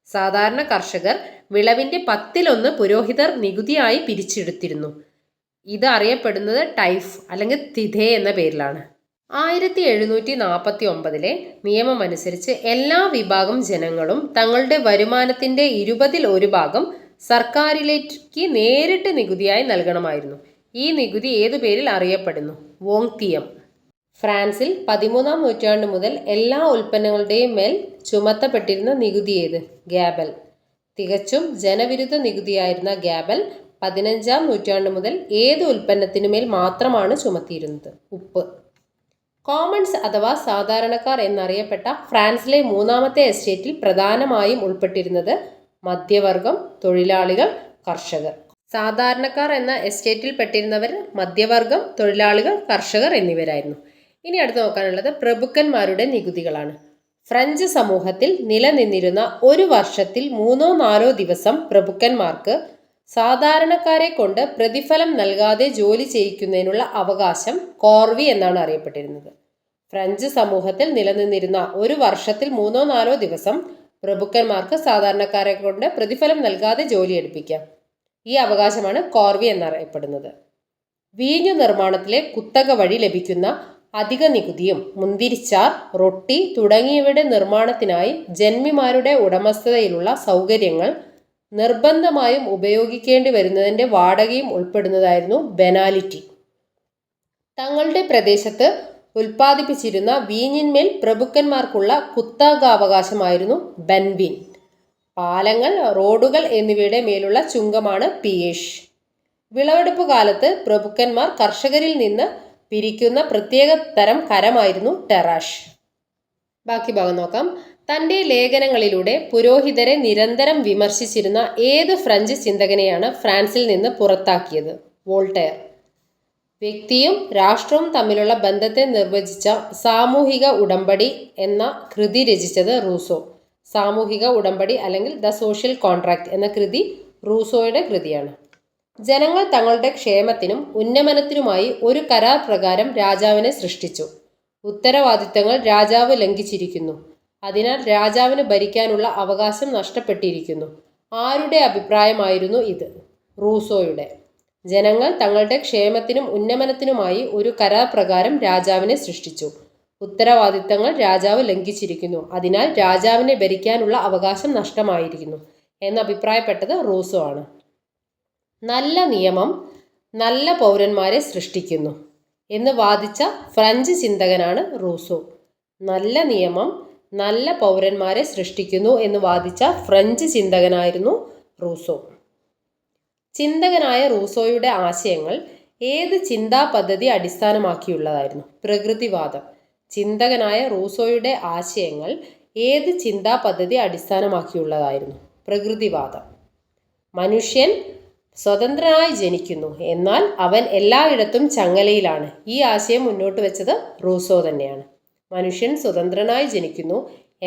സാധാരണ കർഷകർ വിളവിൻ്റെ 10-1 പുരോഹിതർ നികുതിയായി പിരിച്ചെടുത്തിരുന്നു. ഇത് അറിയപ്പെടുന്നത് ടൈഫ് അല്ലെങ്കിൽ തിഥേ എന്ന പേരിലാണ്. 1749 നിയമമനുസരിച്ച് എല്ലാ വിഭാഗം ജനങ്ങളും തങ്ങളുടെ വരുമാനത്തിൻ്റെ 1/20 ഭാഗം സർക്കാരിലേക്ക് നേരിട്ട് നികുതിയായി നൽകണമായിരുന്നു. ഈ നികുതി ഏതു പേരിൽ അറിയപ്പെടുന്നു? വോങ്തിയം. ഫ്രാൻസിൽ 13-ാം നൂറ്റാണ്ട് മുതൽ എല്ലാ ഉൽപ്പന്നങ്ങളുടെയും മേൽ ചുമത്തപ്പെട്ടിരുന്ന നികുതി ഏത്? ഗാബൽ. തികച്ചും ജനവിരുദ്ധ നികുതിയായിരുന്ന ഗാബൽ 15-ാം നൂറ്റാണ്ട് മുതൽ ഏത് ഉൽപ്പന്നത്തിനുമേൽ മാത്രമാണ് ചുമത്തിയിരുന്നത്? ഉപ്പ്. കോമൺസ് അഥവാ സാധാരണക്കാർ എന്നറിയപ്പെട്ട ഫ്രാൻസിലെ 3-ാമത്തെ എസ്റ്റേറ്റിൽ പ്രധാനമായും ഉൾപ്പെട്ടിരുന്നത് മധ്യവർഗം, തൊഴിലാളികൾ, കർഷകർ. സാധാരണക്കാർ എന്ന എസ്റ്റേറ്റിൽ പെട്ടിരുന്നവർ മധ്യവർഗം, തൊഴിലാളികൾ, കർഷകർ എന്നിവരായിരുന്നു. ഇനി അടുത്ത് നോക്കാനുള്ളത് പ്രഭുക്കന്മാരുടെ നികുതികളാണ്. ഫ്രഞ്ച് സമൂഹത്തിൽ നിലനിന്നിരുന്ന ഒരു വർഷത്തിൽ 3-4 ദിവസം പ്രഭുക്കന്മാർക്ക് സാധാരണക്കാരെ കൊണ്ട് പ്രതിഫലം നൽകാതെ ജോലി ചെയ്യിക്കുന്നതിനുള്ള അവകാശം കോർവി എന്നാണ് അറിയപ്പെട്ടിരുന്നത്. ഫ്രഞ്ച് സമൂഹത്തിൽ നിലനിന്നിരുന്ന ഒരു വർഷത്തിൽ 3-4 ദിവസം പ്രഭുക്കന്മാർക്ക് സാധാരണക്കാരെ കൊണ്ട് പ്രതിഫലം നൽകാതെ ജോലി എടുപ്പിക്കാം. ഈ അവകാശമാണ് കോർവി എന്നറിയപ്പെടുന്നത്. വീഞ്ഞു നിർമ്മാണത്തിലെ കുത്തക വഴി ലഭിക്കുന്ന അധിക നികുതിയും മുന്തിരിച്ചാർ, റൊട്ടി തുടങ്ങിയവയുടെ നിർമ്മാണത്തിനായി ജന്മിമാരുടെ ഉടമസ്ഥതയിലുള്ള സൗകര്യങ്ങൾ നിർബന്ധമായും ഉപയോഗിക്കേണ്ടി വരുന്നതിൻ്റെ വാടകയും ഉൾപ്പെടുന്നതായിരുന്നു ബെനാലിറ്റി. തങ്ങളുടെ പ്രദേശത്ത് ഉൽപ്പാദിപ്പിച്ചിരുന്ന വീഞ്ഞിന്മേൽ പ്രഭുക്കന്മാർക്കുള്ള കുത്തകാവകാശമായിരുന്നു ബൻവിൻ. പാലങ്ങൾ, റോഡുകൾ എന്നിവയുടെ മേലുള്ള ചുങ്കമാണ് പിയേഷ്. വിളവെടുപ്പ് കാലത്ത് പ്രഭുക്കന്മാർ കർഷകരിൽ നിന്ന് പിരിക്കുന്ന പ്രത്യേക തരം കരമായിരുന്നു ടെറാഷ്. ബാക്കി ഭാഗം നോക്കാം. തൻ്റെ ലേഖനങ്ങളിലൂടെ പുരോഹിതരെ നിരന്തരം വിമർശിച്ചിരുന്ന ഏത് ഫ്രഞ്ച് ചിന്തകനെയാണ് ഫ്രാൻസിൽ നിന്ന് പുറത്താക്കിയത്? വോൾട്ടയർ. വ്യക്തിയും രാഷ്ട്രവും തമ്മിലുള്ള ബന്ധത്തെ നിർവചിച്ച സാമൂഹിക ഉടമ്പടി എന്ന കൃതി രചിച്ചത് റൂസോ. സാമൂഹിക ഉടമ്പടി അല്ലെങ്കിൽ ദ സോഷ്യൽ കോൺട്രാക്ട് എന്ന കൃതി റൂസോയുടെ കൃതിയാണ്. ജനങ്ങൾ തങ്ങളുടെ ക്ഷേമത്തിനും ഉന്നമനത്തിനുമായി ഒരു കരാർ പ്രകാരം രാജാവിനെ സൃഷ്ടിച്ചു. ഉത്തരവാദിത്തങ്ങൾ രാജാവ് ലംഘിച്ചിരിക്കുന്നു. അതിനാൽ രാജാവിന് ഭരിക്കാനുള്ള അവകാശം നഷ്ടപ്പെട്ടിരിക്കുന്നു. ആരുടെ അഭിപ്രായമായിരുന്നു ഇത്? റൂസോയുടെ. ജനങ്ങൾ തങ്ങളുടെ ക്ഷേമത്തിനും ഉന്നമനത്തിനുമായി ഒരു കരാർ പ്രകാരം രാജാവിനെ സൃഷ്ടിച്ചു. ഉത്തരവാദിത്തങ്ങൾ രാജാവ് ലംഘിച്ചിരിക്കുന്നു. അതിനാൽ രാജാവിനെ ഭരിക്കാനുള്ള അവകാശം നഷ്ടമായിരിക്കുന്നു എന്നഭിപ്രായപ്പെട്ടത് റൂസോ ആണ്. നല്ല നിയമം നല്ല പൗരന്മാരെ സൃഷ്ടിക്കുന്നു എന്ന് വാദിച്ച ഫ്രഞ്ച് ചിന്തകനാണ് റൂസോ. നല്ല നിയമം നല്ല പൗരന്മാരെ സൃഷ്ടിക്കുന്നു എന്ന് വാദിച്ച ഫ്രഞ്ച് ചിന്തകനായിരുന്നു റൂസോ. ചിന്തകനായ റൂസോയുടെ ആശയങ്ങൾ ഏത് ചിന്താ പദ്ധതി അടിസ്ഥാനമാക്കിയുള്ളതായിരുന്നു? പ്രകൃതിവാദം. ചിന്തകനായ റൂസോയുടെ ആശയങ്ങൾ ഏത് ചിന്താ പദ്ധതി അടിസ്ഥാനമാക്കിയുള്ളതായിരുന്നു? പ്രകൃതിവാദം. മനുഷ്യൻ സ്വതന്ത്രനായി ജനിക്കുന്നു, എന്നാൽ അവൻ എല്ലായിടത്തും ചങ്ങലയിലാണ്. ഈ ആശയം മുന്നോട്ട് വെച്ചത് റൂസോ തന്നെയാണ്. മനുഷ്യൻ സ്വതന്ത്രനായി ജനിക്കുന്നു,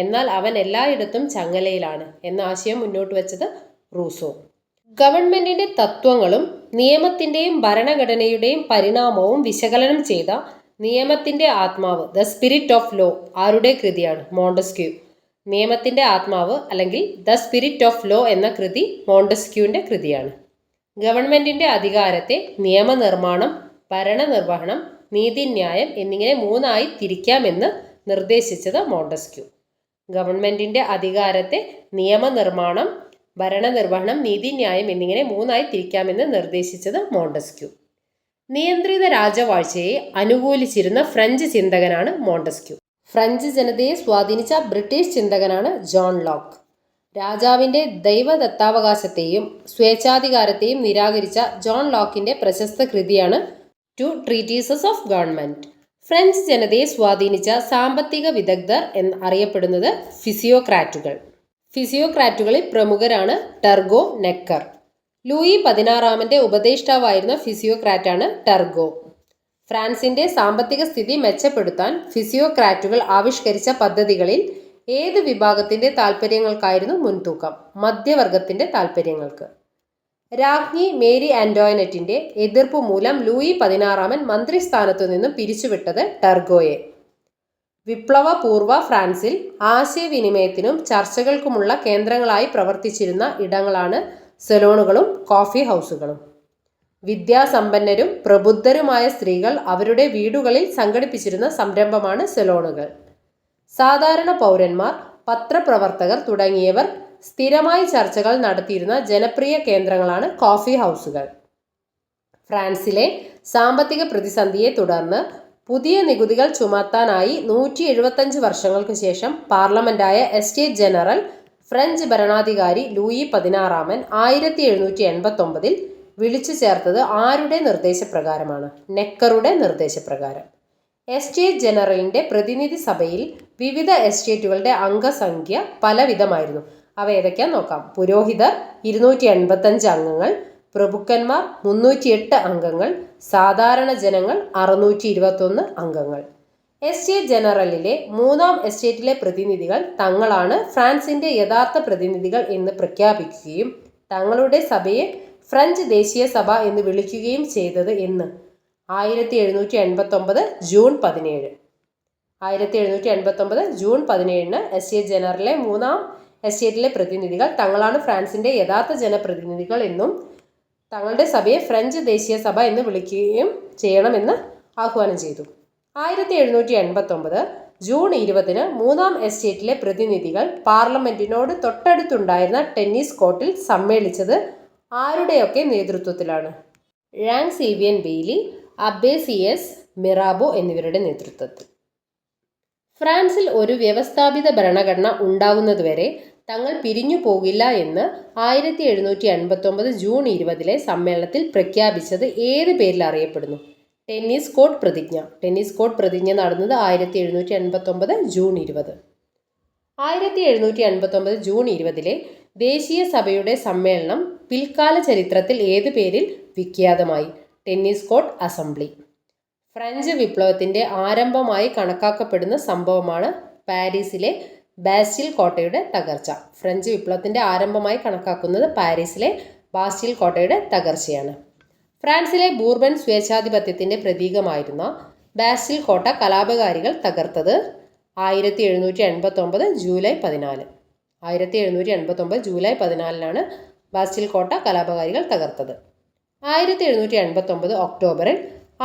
എന്നാൽ അവൻ എല്ലായിടത്തും ചങ്ങലയിലാണ് എന്ന ആശയം മുന്നോട്ട് വെച്ചത് റൂസോ. ഗവൺമെന്റിന്റെ തത്വങ്ങളും നിയമത്തിന്റെയും ഭരണഘടനയുടെയും പരിണാമവും വിശകലനം ചെയ്ത നിയമത്തിന്റെ ആത്മാവ്, ദ സ്പിരിറ്റ് ഓഫ് ലോ ആരുടെ കൃതിയാണ്? മോണ്ടസ്ക്യൂ. നിയമത്തിന്റെ ആത്മാവ് അല്ലെങ്കിൽ ദ സ്പിരിറ്റ് ഓഫ് ലോ എന്ന കൃതി മോണ്ടസ്ക്യൂവിന്റെ കൃതിയാണ്. ഗവൺമെന്റിന്റെ അധികാരത്തെ നിയമനിർമ്മാണം, ഭരണനിർവഹണം, നീതിന്യായം എന്നിങ്ങനെ മൂന്നായി തിരിക്കാമെന്ന് നിർദ്ദേശിച്ചത് മോണ്ടസ്ക്യൂ. ഗവൺമെന്റിന്റെ അധികാരത്തെ നിയമനിർമ്മാണം, ഭരണനിർവഹണം, നീതിന്യായം എന്നിങ്ങനെ മൂന്നായി തിരിക്കാമെന്ന് നിർദ്ദേശിച്ചത് മോണ്ടസ്ക്യൂ. നിയന്ത്രിത രാജവാഴ്ചയെ അനുകൂലിച്ചിരുന്ന ഫ്രഞ്ച് ചിന്തകനാണ് മോണ്ടസ്ക്യൂ. ഫ്രഞ്ച് ജനതയെ സ്വാധീനിച്ച ബ്രിട്ടീഷ് ചിന്തകനാണ് ജോൺ ലോക്ക്. രാജാവിന്റെ ദൈവദത്താവകാശത്തെയും സ്വേച്ഛാധികാരത്തെയും നിരാകരിച്ച ജോൺ ലോക്കിന്റെ പ്രശസ്ത കൃതിയാണ് ടു ട്രീറ്റീസസ് ഓഫ് ഗവൺമെന്റ്. ഫ്രഞ്ച് ജനതയെ സ്വാധീനിച്ച സാമ്പത്തിക വിദഗ്ധർ എന്നറിയപ്പെടുന്നത് ഫിസിയോക്രാറ്റുകൾ. ഫിസിയോക്രാറ്റുകളിൽ പ്രമുഖരാണ് ടർഗോ, നെക്കർ. ലൂയി 16 ഉപദേഷ്ടാവായിരുന്ന ഫിസിയോക്രാറ്റാണ് ടർഗോ. ഫ്രാൻസിന്റെ സാമ്പത്തിക സ്ഥിതി മെച്ചപ്പെടുത്താൻ ഫിസിയോക്രാറ്റുകൾ ആവിഷ്കരിച്ച പദ്ധതികളിൽ ഏത് വിഭാഗത്തിന്റെ താൽപ്പര്യങ്ങൾക്കായിരുന്നു മുൻതൂക്കം? മധ്യവർഗത്തിന്റെ താൽപ്പര്യങ്ങൾക്ക്. രാജ്ഞി മേരി ആന്റോയിനറ്റിന്റെ എതിർപ്പ് മൂലം ലൂയി 16 മന്ത്രിസ്ഥാനത്തു നിന്നും പിരിച്ചുവിട്ടത് ടർഗോയെ. വിപ്ലവപൂർവ ഫ്രാൻസിൽ ആശയവിനിമയത്തിനും ചർച്ചകൾക്കുമുള്ള കേന്ദ്രങ്ങളായി പ്രവർത്തിച്ചിരുന്ന ഇടങ്ങളാണ് സലോണുകളും കോഫി ഹൗസുകളും. വിദ്യാസമ്പന്നരും പ്രബുദ്ധരുമായ സ്ത്രീകൾ അവരുടെ വീടുകളിൽ സംഘടിപ്പിച്ചിരുന്ന സംരംഭമാണ് സലോണുകൾ. സാധാരണ പൗരന്മാർ, പത്രപ്രവർത്തകർ തുടങ്ങിയവർ സ്ഥിരമായി ചർച്ചകൾ നടത്തിയിരുന്ന ജനപ്രിയ കേന്ദ്രങ്ങളാണ് കോഫി ഹൗസുകൾ. ഫ്രാൻസിലെ സാമ്പത്തിക പ്രതിസന്ധിയെ തുടർന്ന് പുതിയ നികുതികൾ ചുമത്താനായി 175 വർഷങ്ങൾക്ക് ശേഷം പാർലമെന്റായ എസ്റ്റേറ്റ് ജനറൽ ഫ്രഞ്ച് ഭരണാധികാരി ലൂയി 16 1789 വിളിച്ചു ചേർത്തത് ആരുടെ നിർദ്ദേശപ്രകാരമാണ്? നെക്കറുടെ നിർദ്ദേശപ്രകാരം. എസ്റ്റേറ്റ് ജനറലിന്റെ പ്രതിനിധി സഭയിൽ വിവിധ എസ്റ്റേറ്റുകളുടെ അംഗസംഖ്യ പലവിധമായിരുന്നു. അവ ഏതൊക്കെയാന്ന് നോക്കാം. പുരോഹിതർ 285 അംഗങ്ങൾ, പ്രഭുക്കന്മാർ 308 അംഗങ്ങൾ, സാധാരണ ജനങ്ങൾ 621 അംഗങ്ങൾ. എസ്റ്റേറ്റ് ജനറലിലെ 3-ാം എസ്റ്റേറ്റിലെ പ്രതിനിധികൾ തങ്ങളാണ് ഫ്രാൻസിന്റെ യഥാർത്ഥ പ്രതിനിധികൾ എന്ന് പ്രഖ്യാപിക്കുകയും തങ്ങളുടെ സഭയെ ഫ്രഞ്ച് ദേശീയ സഭ എന്ന് വിളിക്കുകയും ചെയ്തത് എന്ന്? 1789 ജൂൺ 17. 1789 ജൂൺ 17 എസ്റ്റേറ്റ് ജനറലിലെ 3-ാം എസ്റ്റേറ്റിലെ പ്രതിനിധികൾ തങ്ങളാണ് ഫ്രാൻസിന്റെ യഥാർത്ഥ ജനപ്രതിനിധികൾ എന്നും തങ്ങളുടെ സഭയെ ഫ്രഞ്ച് ദേശീയ സഭ എന്ന് വിളിക്കുകയും ചെയ്യണമെന്ന് ആഹ്വാനം ചെയ്തു. 1789 ജൂൺ 20 3-ാം എസ്റ്റേറ്റിലെ പ്രതിനിധികൾ പാർലമെന്റിനോട് തൊട്ടടുത്തുണ്ടായിരുന്ന ടെന്നീസ് കോർട്ടിൽ സമ്മേളിച്ചത് ആരുടെയൊക്കെ നേതൃത്വത്തിലാണ്? ഴാങ് സിവിയൻ ബെയ്ലി, അബ്ബേ സിയസ് മിറാബോ എന്നിവരുടെ നേതൃത്വത്തിൽ. ഫ്രാൻസിൽ ഒരു വ്യവസ്ഥാപിത ഭരണഘടന ഉണ്ടാകുന്നതുവരെ തങ്ങൾ പിരിഞ്ഞു പോകില്ല എന്ന് 1789 ജൂൺ 20 സമ്മേളനത്തിൽ പ്രഖ്യാപിച്ചത് ഏത് പേരിൽ അറിയപ്പെടുന്നു? ടെന്നീസ് കോർട്ട് പ്രതിജ്ഞ. ടെന്നീസ് കോർട്ട് പ്രതിജ്ഞ നടന്നത് 1789 ജൂൺ 20. 1789 ജൂൺ 20 ദേശീയ സഭയുടെ സമ്മേളനം പിൽക്കാല ചരിത്രത്തിൽ ഏത് പേരിൽ വിഖ്യാതമായി? Tennis court assembly. ഫ്രഞ്ച് വിപ്ലവത്തിന്റെ ആരംഭമായി കണക്കാക്കപ്പെടുന്ന സംഭവമാണ് പാരീസിലെ ബാസ്റ്റീൽ കോട്ടയുടെ തകർച്ച. ഫ്രഞ്ച് വിപ്ലവത്തിന്റെ ആരംഭമായി കണക്കാക്കുന്നത് പാരീസിലെ ബാസ്റ്റീൽ കോട്ടയുടെ തകർച്ചയാണ്. ഫ്രാൻസിലെ ബൂർബൻ സ്വേച്ഛാധിപത്യത്തിന്റെ പ്രതീകമായിരുന്ന ബാസ്റ്റീൽ കോട്ട കലാപകാരികൾ തകർത്തത് 1789 ജൂലൈ 14. 1789 ജൂലൈ 14 ബാസ്റ്റീൽ കോട്ട കലാപകാരികൾ തകർത്തത്. 1789 ഒക്ടോബറിൽ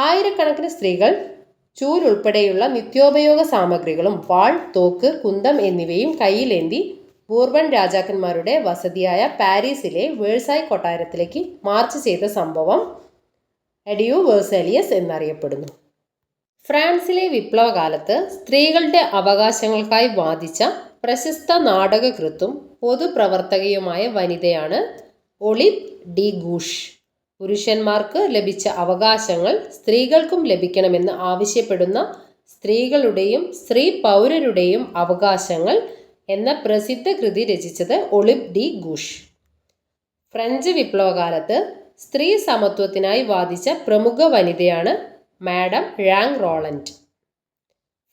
ആയിരക്കണക്കിന് സ്ത്രീകൾ ചൂലുൾപ്പെടെയുള്ള നിത്യോപയോഗ സാമഗ്രികളും വാൾ, തോക്ക്, കുന്തം എന്നിവയും കയ്യിലേന്തി ബൂർബൺ രാജാക്കന്മാരുടെ വസതിയായ പാരീസിലെ വേഴ്സായ് കൊട്ടാരത്തിലേക്ക് മാർച്ച് ചെയ്ത സംഭവം എഡിയു വേഴ്സാലിയസ് എന്നറിയപ്പെടുന്നു. ഫ്രാൻസിലെ വിപ്ലവകാലത്ത് സ്ത്രീകളുടെ അവകാശങ്ങൾക്കായി വാദിച്ച പ്രശസ്ത നാടകകൃത്തും പൊതുപ്രവർത്തകയുമായ വനിതയാണ് ഒളിവ് ഡി ഗൂഷ്. പുരുഷന്മാർക്ക് ലഭിച്ച അവകാശങ്ങൾ സ്ത്രീകൾക്കും ലഭിക്കണമെന്ന് ആവശ്യപ്പെടുന്ന സ്ത്രീകളുടെയും സ്ത്രീ പൗരരുടെയും അവകാശങ്ങൾ എന്ന പ്രസിദ്ധ കൃതി രചിച്ചത് ഒളിവ് ഡി ഗൂഷ്. ഫ്രഞ്ച് വിപ്ലവകാലത്ത് സ്ത്രീ സമത്വത്തിനായി വാദിച്ച പ്രമുഖ വനിതയാണ് മാഡം ഴാങ് റോളണ്ട്.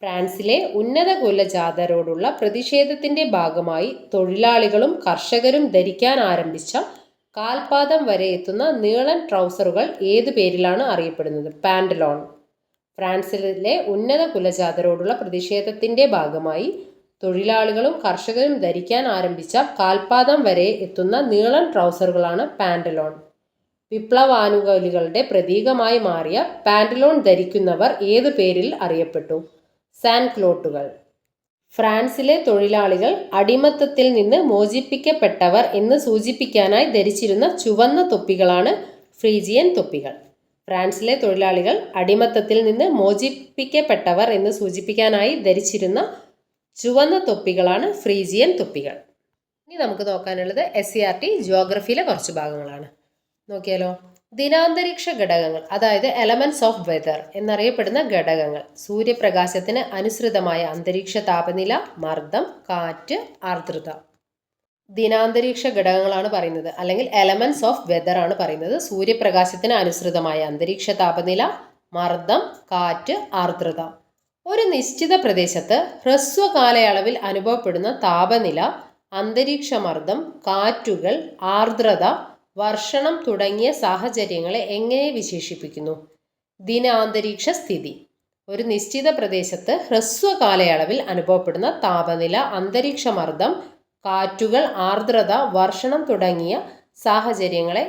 ഫ്രാൻസിലെ ഉന്നത കുലജാതരോടുള്ള പ്രതിഷേധത്തിന്റെ ഭാഗമായി തൊഴിലാളികളും കർഷകരും ധരിക്കാൻ ആരംഭിച്ച കാൽപാദം വരെ എത്തുന്ന നീളൻ ട്രൗസറുകൾ ഏതു പേരിലാണ് അറിയപ്പെടുന്നത്? പാന്റലോൺ. ഫ്രാൻസിലെ ഉന്നത കുലജാതരോടുള്ള പ്രതിഷേധത്തിന്റെ ഭാഗമായി തൊഴിലാളികളും കർഷകരും ധരിക്കാൻ ആരംഭിച്ച കാൽപാദം വരെ എത്തുന്ന നീളൻ ട്രൗസറുകളാണ് പാന്റലോൺ. വിപ്ലവാനുകൂലികളുടെ പ്രതീകമായി മാറിയ പാന്റലോൺ ധരിക്കുന്നവർ ഏതു പേരിൽ അറിയപ്പെട്ടു? സാൻക്ലോട്ടുകൾ. ഫ്രാൻസിലെ തൊഴിലാളികൾ അടിമത്തത്തിൽ നിന്ന് മോചിപ്പിക്കപ്പെട്ടവർ എന്ന് സൂചിപ്പിക്കാനായി ധരിച്ചിരുന്ന ചുവന്ന തൊപ്പികളാണ് ഫ്രീജിയൻ തൊപ്പികൾ. ഫ്രാൻസിലെ തൊഴിലാളികൾ അടിമത്തത്തിൽ നിന്ന് മോചിപ്പിക്കപ്പെട്ടവർ എന്ന് സൂചിപ്പിക്കാനായി ധരിച്ചിരുന്ന ചുവന്ന തൊപ്പികളാണ് ഫ്രീജിയൻ തൊപ്പികൾ. ഇനി നമുക്ക് നോക്കാനുള്ളത് SCERT ജിയോഗ്രഫിയിലെ കുറച്ച് ഭാഗങ്ങളാണ്. നോക്കിയാലോ. ദിനാന്തരീക്ഷ ഘടകങ്ങൾ, അതായത് എലമെന്റ്സ് ഓഫ് വെതർ എന്നറിയപ്പെടുന്ന ഘടകങ്ങൾ: സൂര്യപ്രകാശത്തിന് അനുസൃതമായ അന്തരീക്ഷ താപനില, മർദ്ദം, കാറ്റ്, ആർദ്രത. ദിനാന്തരീക്ഷ ഘടകങ്ങളാണ് പറയുന്നത്, അല്ലെങ്കിൽ എലമെന്റ്സ് ഓഫ് വെതർ ആണ് പറയുന്നത്. സൂര്യപ്രകാശത്തിന് അനുസൃതമായ അന്തരീക്ഷ താപനില, മർദ്ദം, കാറ്റ്, ആർദ്രത. ഒരു നിശ്ചിത പ്രദേശത്ത് ഹ്രസ്വ കാലയളവിൽ അനുഭവപ്പെടുന്ന താപനില, അന്തരീക്ഷമർദ്ദം, കാറ്റുകൾ, ആർദ്രത, വർഷണം തുടങ്ങിയ സാഹചര്യങ്ങളെ എങ്ങനെ വിശേഷിപ്പിക്കുന്നു? ദിനാന്തരീക്ഷ സ്ഥിതി. ഒരു നിശ്ചിത പ്രദേശത്ത് ഹ്രസ്വ കാലയളവിൽ അനുഭവപ്പെടുന്ന താപനില, അന്തരീക്ഷമർദ്ദം, കാറ്റുകൾ, ആർദ്രത, വർഷണം തുടങ്ങിയ സാഹചര്യങ്ങളെ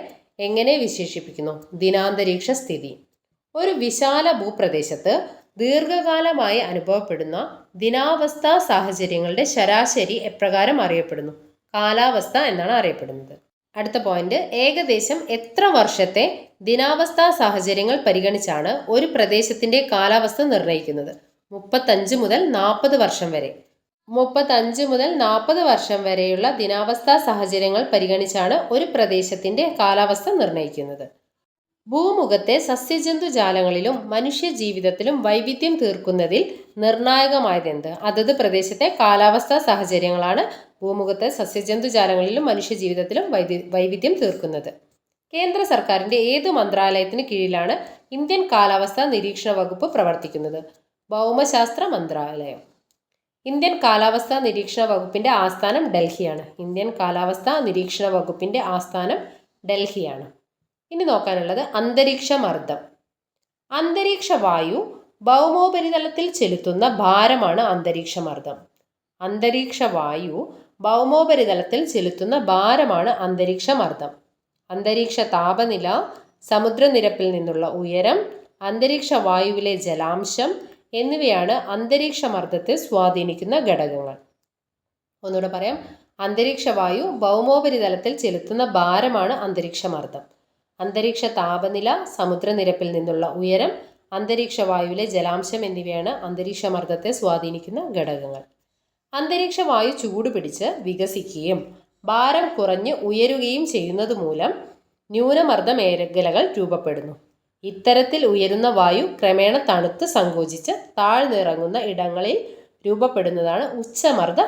എങ്ങനെ വിശേഷിപ്പിക്കുന്നു? ദിനാന്തരീക്ഷ സ്ഥിതി. ഒരു വിശാല ഭൂപ്രദേശത്ത് ദീർഘകാലമായി അനുഭവപ്പെടുന്ന ദിനാവസ്ഥാ സാഹചര്യങ്ങളുടെ ശരാശരി എപ്രകാരം അറിയപ്പെടുന്നു? കാലാവസ്ഥ എന്നാണ് അറിയപ്പെടുന്നത്. അടുത്ത പോയിന്റ്, ഏകദേശം എത്ര വർഷത്തെ ദിനാവസ്ഥാ സാഹചര്യങ്ങൾ പരിഗണിച്ചാണ് ഒരു പ്രദേശത്തിന്റെ കാലാവസ്ഥ നിർണ്ണയിക്കുന്നത്? 35 മുതൽ 40 വർഷം വരെ. 35 മുതൽ 40 വർഷം വരെയുള്ള ദിനാവസ്ഥാ സാഹചര്യങ്ങൾ പരിഗണിച്ചാണ് ഒരു പ്രദേശത്തിന്റെ കാലാവസ്ഥ നിർണ്ണയിക്കുന്നത്. ഭൂമുഖത്തെ സസ്യജന്തുജാലങ്ങളിലും മനുഷ്യ ജീവിതത്തിലും വൈവിധ്യം തീർക്കുന്നതിൽ നിർണായകമായതെന്ത്? അതത് പ്രദേശത്തെ കാലാവസ്ഥാ സാഹചര്യങ്ങളാണ് ഭൂമുഖത്തെ സസ്യജന്തുജാലങ്ങളിലും മനുഷ്യ ജീവിതത്തിലും വൈവിധ്യം തീർക്കുന്നത്. കേന്ദ്ര സർക്കാരിന്റെ ഏത് മന്ത്രാലയത്തിന് കീഴിലാണ് ഇന്ത്യൻ കാലാവസ്ഥാ നിരീക്ഷണ വകുപ്പ് പ്രവർത്തിക്കുന്നത്? ഭൗമശാസ്ത്ര മന്ത്രാലയം. ഇന്ത്യൻ കാലാവസ്ഥാ നിരീക്ഷണ വകുപ്പിന്റെ ആസ്ഥാനം ഡൽഹിയാണ്. ഇന്ത്യൻ കാലാവസ്ഥാ നിരീക്ഷണ വകുപ്പിന്റെ ആസ്ഥാനം ഡൽഹിയാണ്. ഇനി നോക്കാനുള്ളത് അന്തരീക്ഷ മർദ്ദം. അന്തരീക്ഷ വായു ഭൗമോപരിതലത്തിൽ ചെലുത്തുന്ന ഭാരമാണ് അന്തരീക്ഷ മർദ്ദം. അന്തരീക്ഷ വായു ഭൗമോപരിതലത്തിൽ ചെലുത്തുന്ന ഭാരമാണ് അന്തരീക്ഷ മർദ്ദം. അന്തരീക്ഷ താപനില, സമുദ്രനിരപ്പിൽ നിന്നുള്ള ഉയരം, അന്തരീക്ഷ വായുവിലെ ജലാംശം എന്നിവയാണ് അന്തരീക്ഷ മർദ്ദത്തെ സ്വാധീനിക്കുന്ന ഘടകങ്ങൾ. ഒന്നുകൂടെ പറയാം. അന്തരീക്ഷ വായു ഭൗമോപരിതലത്തിൽ ചെലുത്തുന്ന ഭാരമാണ് അന്തരീക്ഷ മർദ്ദം. അന്തരീക്ഷ താപനില, സമുദ്രനിരപ്പിൽ നിന്നുള്ള ഉയരം, അന്തരീക്ഷ വായുവിലെ ജലാംശം എന്നിവയാണ് അന്തരീക്ഷ മർദ്ദത്തെ സ്വാധീനിക്കുന്ന ഘടകങ്ങൾ. അന്തരീക്ഷ വായു ചൂടുപിടിച്ച് വികസിക്കുകയും ഭാരം കുറഞ്ഞ് ഉയരുകയും ചെയ്യുന്നത് മൂലം ന്യൂനമർദ്ദ മേഖലകൾ രൂപപ്പെടുന്നു. ഇത്തരത്തിൽ ഉയരുന്ന വായു ക്രമേണ തണുത്ത് സങ്കോചിച്ച് താഴ്ന്നിറങ്ങുന്ന ഇടങ്ങളിൽ രൂപപ്പെടുന്നതാണ് ഉച്ചമർദ്ദ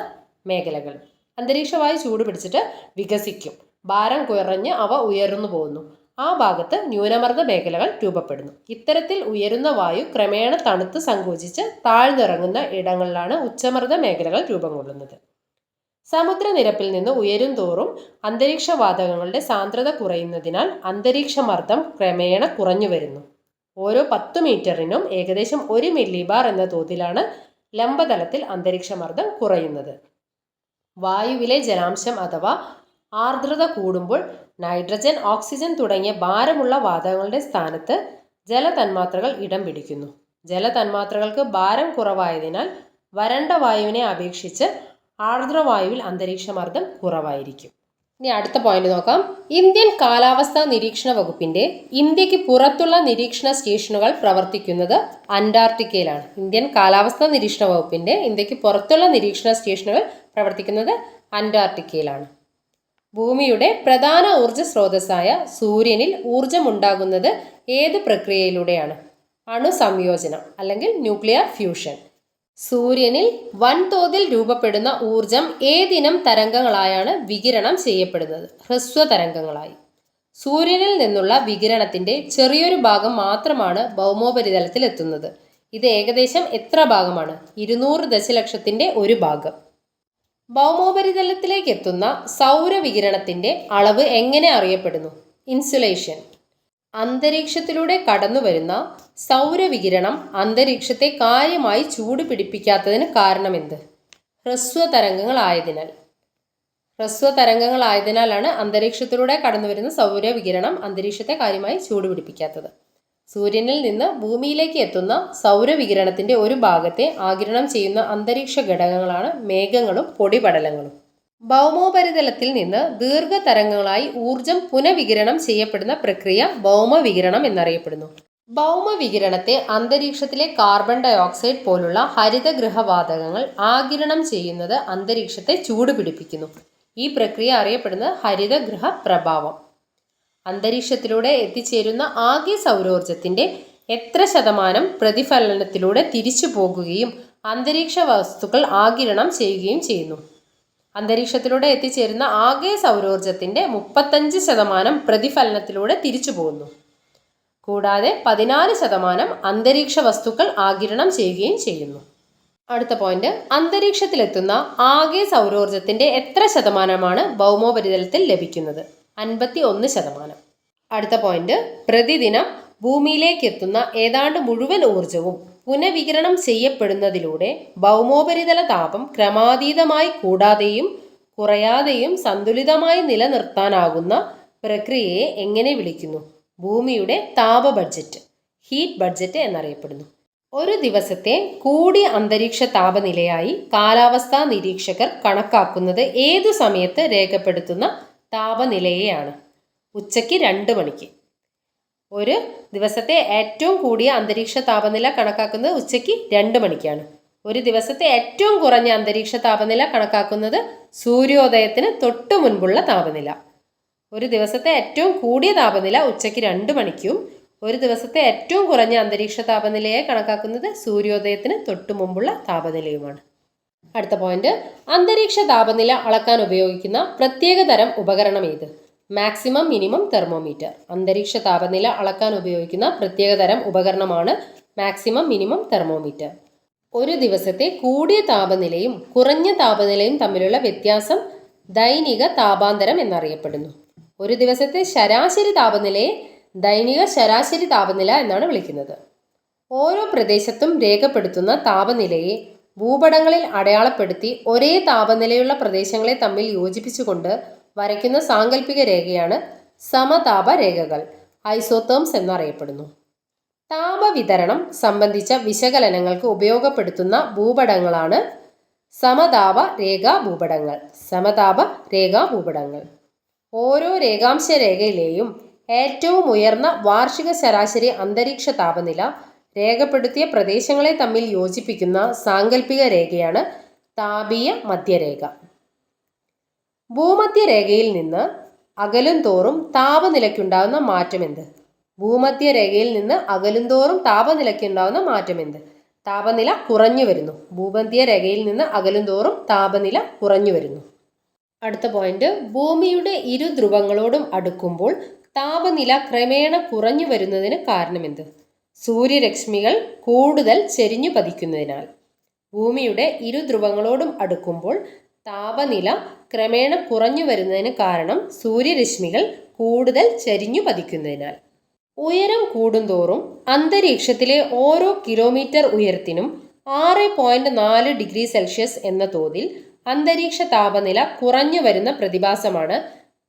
മേഖലകൾ. അന്തരീക്ഷ വായു ചൂടുപിടിച്ചിട്ട് വികസിക്കും, ഭാരം കുറഞ്ഞ് അവ ഉയർന്നു പോകുന്നു. ആ ഭാഗത്ത് ന്യൂനമർദ്ദ മേഖലകൾ രൂപപ്പെടുന്നു. ഇത്തരത്തിൽ ഉയരുന്ന വായു ക്രമേണ തണുത്ത് സങ്കോചിച്ച് താഴ്ന്നിറങ്ങുന്ന ഇടങ്ങളിലാണ് ഉച്ചമർദ്ദ മേഖലകൾ രൂപം കൊള്ളുന്നത്. സമുദ്രനിരപ്പിൽ നിന്ന് ഉയരും തോറും അന്തരീക്ഷ വാതകങ്ങളുടെ സാന്ദ്രത കുറയുന്നതിനാൽ അന്തരീക്ഷ മർദ്ദം ക്രമേണ കുറഞ്ഞു വരുന്നു. ഓരോ 10 മീറ്ററിനും ഏകദേശം 1 മില്ലിബാർ എന്ന തോതിലാണ് ലംബതലത്തിൽ അന്തരീക്ഷ മർദ്ദം കുറയുന്നത്. വായുവിലെ ജലാംശം അഥവാ ആർദ്രത കൂടുമ്പോൾ നൈട്രജൻ, ഓക്സിജൻ തുടങ്ങിയ ഭാരമുള്ള വാതകങ്ങളുടെ സ്ഥാനത്ത് ജലതന്മാത്രകൾ ഇടം പിടിക്കുന്നു. ജലതന്മാത്രകൾക്ക് ഭാരം കുറവായതിനാൽ വരണ്ട വായുവിനെ അപേക്ഷിച്ച് ആർദ്രവായുവിൽ അന്തരീക്ഷ മർദ്ദം കുറവായിരിക്കും. ഇനി അടുത്ത പോയിന്റ് നോക്കാം. ഇന്ത്യൻ കാലാവസ്ഥാ നിരീക്ഷണ വകുപ്പിന്റെ ഇന്ത്യക്ക് പുറത്തുള്ള നിരീക്ഷണ സ്റ്റേഷനുകൾ പ്രവർത്തിക്കുന്നത് അന്റാർട്ടിക്കയിലാണ്. ഇന്ത്യൻ കാലാവസ്ഥാ നിരീക്ഷണ വകുപ്പിന്റെ ഇന്ത്യക്ക് പുറത്തുള്ള നിരീക്ഷണ സ്റ്റേഷനുകൾ പ്രവർത്തിക്കുന്നത് അന്റാർട്ടിക്കയിലാണ്. ഭൂമിയുടെ പ്രധാന ഊർജ്ജ സ്രോതസ്സായ സൂര്യനിൽ ഊർജമുണ്ടാകുന്നത് ഏത് പ്രക്രിയയിലൂടെയാണ്? അണുസംയോജനം അല്ലെങ്കിൽ ന്യൂക്ലിയർ ഫ്യൂഷൻ. സൂര്യനിൽ വൻതോതിൽ രൂപപ്പെടുന്ന ഊർജം ഏതിനം തരംഗങ്ങളായാണ് വികിരണം ചെയ്യപ്പെടുന്നത്? ഹ്രസ്വ തരംഗങ്ങളായി. സൂര്യനിൽ നിന്നുള്ള വികിരണത്തിന്റെ ചെറിയൊരു ഭാഗം മാത്രമാണ് ഭൗമോപരിതലത്തിൽ എത്തുന്നത്. ഇത് ഏകദേശം എത്ര ഭാഗമാണ്? 200 ദശലക്ഷത്തിന്റെ ഒരു ഭാഗം. ഭൗമോപരിതലത്തിലേക്ക് എത്തുന്ന സൗരവികിരണത്തിന്റെ അളവ് എങ്ങനെ അറിയപ്പെടുന്നു? ഇൻസുലേഷൻ. അന്തരീക്ഷത്തിലൂടെ കടന്നുവരുന്ന സൗരവികിരണം അന്തരീക്ഷത്തെ കാര്യമായി ചൂട് പിടിപ്പിക്കാത്തതിന് കാരണമെന്ത്? ഹ്രസ്വ തരംഗങ്ങളായതിനാലാണ് അന്തരീക്ഷത്തിലൂടെ കടന്നുവരുന്ന സൗരവികിരണം അന്തരീക്ഷത്തെ കാര്യമായി ചൂട് പിടിപ്പിക്കാത്തത്. സൂര്യനിൽ നിന്ന് ഭൂമിയിലേക്ക് എത്തുന്ന സൗരവികിരണത്തിന്റെ ഒരു ഭാഗത്തെ ആഗിരണം ചെയ്യുന്ന അന്തരീക്ഷ ഘടകങ്ങളാണ് മേഘങ്ങളും പൊടിപടലങ്ങളും. ഭൗമോപരിതലത്തിൽ നിന്ന് ദീർഘതരംഗങ്ങളായി ഊർജം പുനഃവികിരണം ചെയ്യപ്പെടുന്ന പ്രക്രിയ ഭൗമവികിരണം എന്നറിയപ്പെടുന്നു. ഭൗമവികിരണത്തെ അന്തരീക്ഷത്തിലെ കാർബൺ ഡൈ ഓക്സൈഡ് പോലുള്ള ഹരിതഗൃഹവാതകങ്ങൾ ആഗിരണം ചെയ്യുന്നത് അന്തരീക്ഷത്തെ ചൂട് പിടിപ്പിക്കുന്നു. ഈ പ്രക്രിയ അറിയപ്പെടുന്നത് ഹരിതഗൃഹ പ്രഭാവം. അന്തരീക്ഷത്തിലൂടെ എത്തിച്ചേരുന്ന ആകെ സൗരോർജത്തിന്റെ എത്ര ശതമാനം പ്രതിഫലനത്തിലൂടെ തിരിച്ചു പോകുകയും അന്തരീക്ഷ വസ്തുക്കൾ ആഗിരണം ചെയ്യുകയും ചെയ്യുന്നു? അന്തരീക്ഷത്തിലൂടെ എത്തിച്ചേരുന്ന ആകെ സൗരോർജത്തിന്റെ 35% പ്രതിഫലനത്തിലൂടെ തിരിച്ചു പോകുന്നു. കൂടാതെ 14% അന്തരീക്ഷ വസ്തുക്കൾ ആഗിരണം ചെയ്യുകയും ചെയ്യുന്നു. അടുത്ത പോയിന്റ്, അന്തരീക്ഷത്തിലെത്തുന്ന ആകെ സൗരോർജത്തിന്റെ എത്ര ശതമാനമാണ് ഭൗമോപരിതലത്തിൽ ലഭിക്കുന്നത്? 51%. അടുത്ത പോയിന്റ്, പ്രതിദിനം ഭൂമിയിലേക്ക് എത്തുന്ന ഏതാണ്ട് മുഴുവൻ ഊർജവും പുനഃവികിരണം ചെയ്യപ്പെടുന്നതിലൂടെ ഭൗമോപരിതല താപം ക്രമാതീതമായി കൂടാതെയും കുറയാതെയും സന്തുലിതമായി നിലനിർത്താനാകുന്ന പ്രക്രിയയെ എങ്ങനെ വിളിക്കുന്നു? ഭൂമിയുടെ താപ ബഡ്ജറ്റ്, ഹീറ്റ് ബഡ്ജറ്റ് എന്നറിയപ്പെടുന്നു. ഒരു ദിവസത്തെ കൂടിയ അന്തരീക്ഷ താപനിലയായി കാലാവസ്ഥാ നിരീക്ഷകർ കണക്കാക്കുന്നത് ഏതു സമയത്ത് രേഖപ്പെടുത്തുന്ന താപനിലയെയാണ്? ഉച്ചയ്ക്ക് 2 മണിക്ക്. ഒരു ദിവസത്തെ ഏറ്റവും കൂടിയ അന്തരീക്ഷ താപനില കണക്കാക്കുന്നത് ഉച്ചയ്ക്ക് 2 മണിക്കാണ്. ഒരു ദിവസത്തെ ഏറ്റവും കുറഞ്ഞ അന്തരീക്ഷ താപനില കണക്കാക്കുന്നത് സൂര്യോദയത്തിന് തൊട്ടു മുൻപുള്ള താപനില. ഒരു ദിവസത്തെ ഏറ്റവും കൂടിയ താപനില ഉച്ചയ്ക്ക് 2 മണിക്കും ഒരു ദിവസത്തെ ഏറ്റവും കുറഞ്ഞ അന്തരീക്ഷ താപനിലയെ കണക്കാക്കുന്നത് സൂര്യോദയത്തിന് തൊട്ടു മുമ്പുള്ള താപനിലയുമാണ്. അടുത്ത പോയിന്റ്, അന്തരീക്ഷ താപനില അളക്കാൻ ഉപയോഗിക്കുന്ന പ്രത്യേക തരം ഉപകരണം ഏത്? Maximum minimum thermometer. അന്തരീക്ഷ താപനില അളക്കാൻ ഉപയോഗിക്കുന്ന പ്രത്യേക തരം ഉപകരണമാണ് മാക്സിമം മിനിമം തെർമോമീറ്റർ. ഒരു ദിവസത്തെ കൂടിയ താപനിലയും കുറഞ്ഞ താപനിലയും തമ്മിലുള്ള വ്യത്യാസം ദൈനിക താപാന്തരം എന്നറിയപ്പെടുന്നു. ഒരു ദിവസത്തെ ശരാശരി താപനിലയെ ദൈനിക ശരാശരി താപനില എന്നാണ് വിളിക്കുന്നത്. ഓരോ പ്രദേശത്തും രേഖപ്പെടുത്തുന്ന താപനിലയെ ഭൂപടങ്ങളിൽ അടയാളപ്പെടുത്തി ഒരേ താപനിലയുള്ള പ്രദേശങ്ങളെ തമ്മിൽ യോജിപ്പിച്ചുകൊണ്ട് വരയ്ക്കുന്ന സാങ്കല്പിക രേഖയാണ് സമതാപ രേഖകൾ, ഐസോതേംസ് എന്നറിയപ്പെടുന്നു. താപവിതരണം സംബന്ധിച്ച വിശകലനങ്ങൾക്ക് ഉപയോഗപ്പെടുത്തുന്ന ഭൂപടങ്ങളാണ് സമതാപ രേഖാ ഭൂപടങ്ങൾ. ഓരോ രേഖാംശ രേഖയിലെയും ഏറ്റവും ഉയർന്ന വാർഷിക ശരാശരി അന്തരീക്ഷ താപനില രേഖപ്പെടുത്തിയ പ്രദേശങ്ങളെ തമ്മിൽ യോജിപ്പിക്കുന്ന സാങ്കല്പിക രേഖയാണ് താപീയ മധ്യരേഖ. ഭൂമധ്യരേഖയിൽ നിന്ന് അകലും തോറും താപനിലയ്ക്കുണ്ടാകുന്ന മാറ്റമെന്ത്? ഭൂമധ്യരേഖയിൽ നിന്ന് അകലും തോറും താപനിലയ്ക്കുണ്ടാകുന്ന മാറ്റമെന്ത്? താപനില കുറഞ്ഞു വരുന്നു. ഭൂമധ്യരേഖയിൽ നിന്ന് അകലും തോറും താപനില കുറഞ്ഞു വരുന്നു. അടുത്ത പോയിന്റ്, ഭൂമിയുടെ ഇരു ധ്രുവങ്ങളോടും അടുക്കുമ്പോൾ താപനില ക്രമേണ കുറഞ്ഞു വരുന്നതിന് കാരണമെന്ത്? സൂര്യരശ്മികൾ കൂടുതൽ ചെരിഞ്ഞു പതിക്കുന്നതിനാൽ. ഭൂമിയുടെ ഇരു ധ്രുവങ്ങളോടും അടുക്കുമ്പോൾ താപനില ക്രമേണ കുറഞ്ഞു വരുന്നതിന് കാരണം സൂര്യരശ്മികൾ കൂടുതൽ ചരിഞ്ഞു പതിക്കുന്നതിനാൽ. ഉയരം കൂടുന്തോറും അന്തരീക്ഷത്തിലെ ഓരോ കിലോമീറ്റർ ഉയരത്തിനും 6.4 ഡിഗ്രി സെൽഷ്യസ് എന്ന തോതിൽ അന്തരീക്ഷ താപനില കുറഞ്ഞു വരുന്ന പ്രതിഭാസമാണ്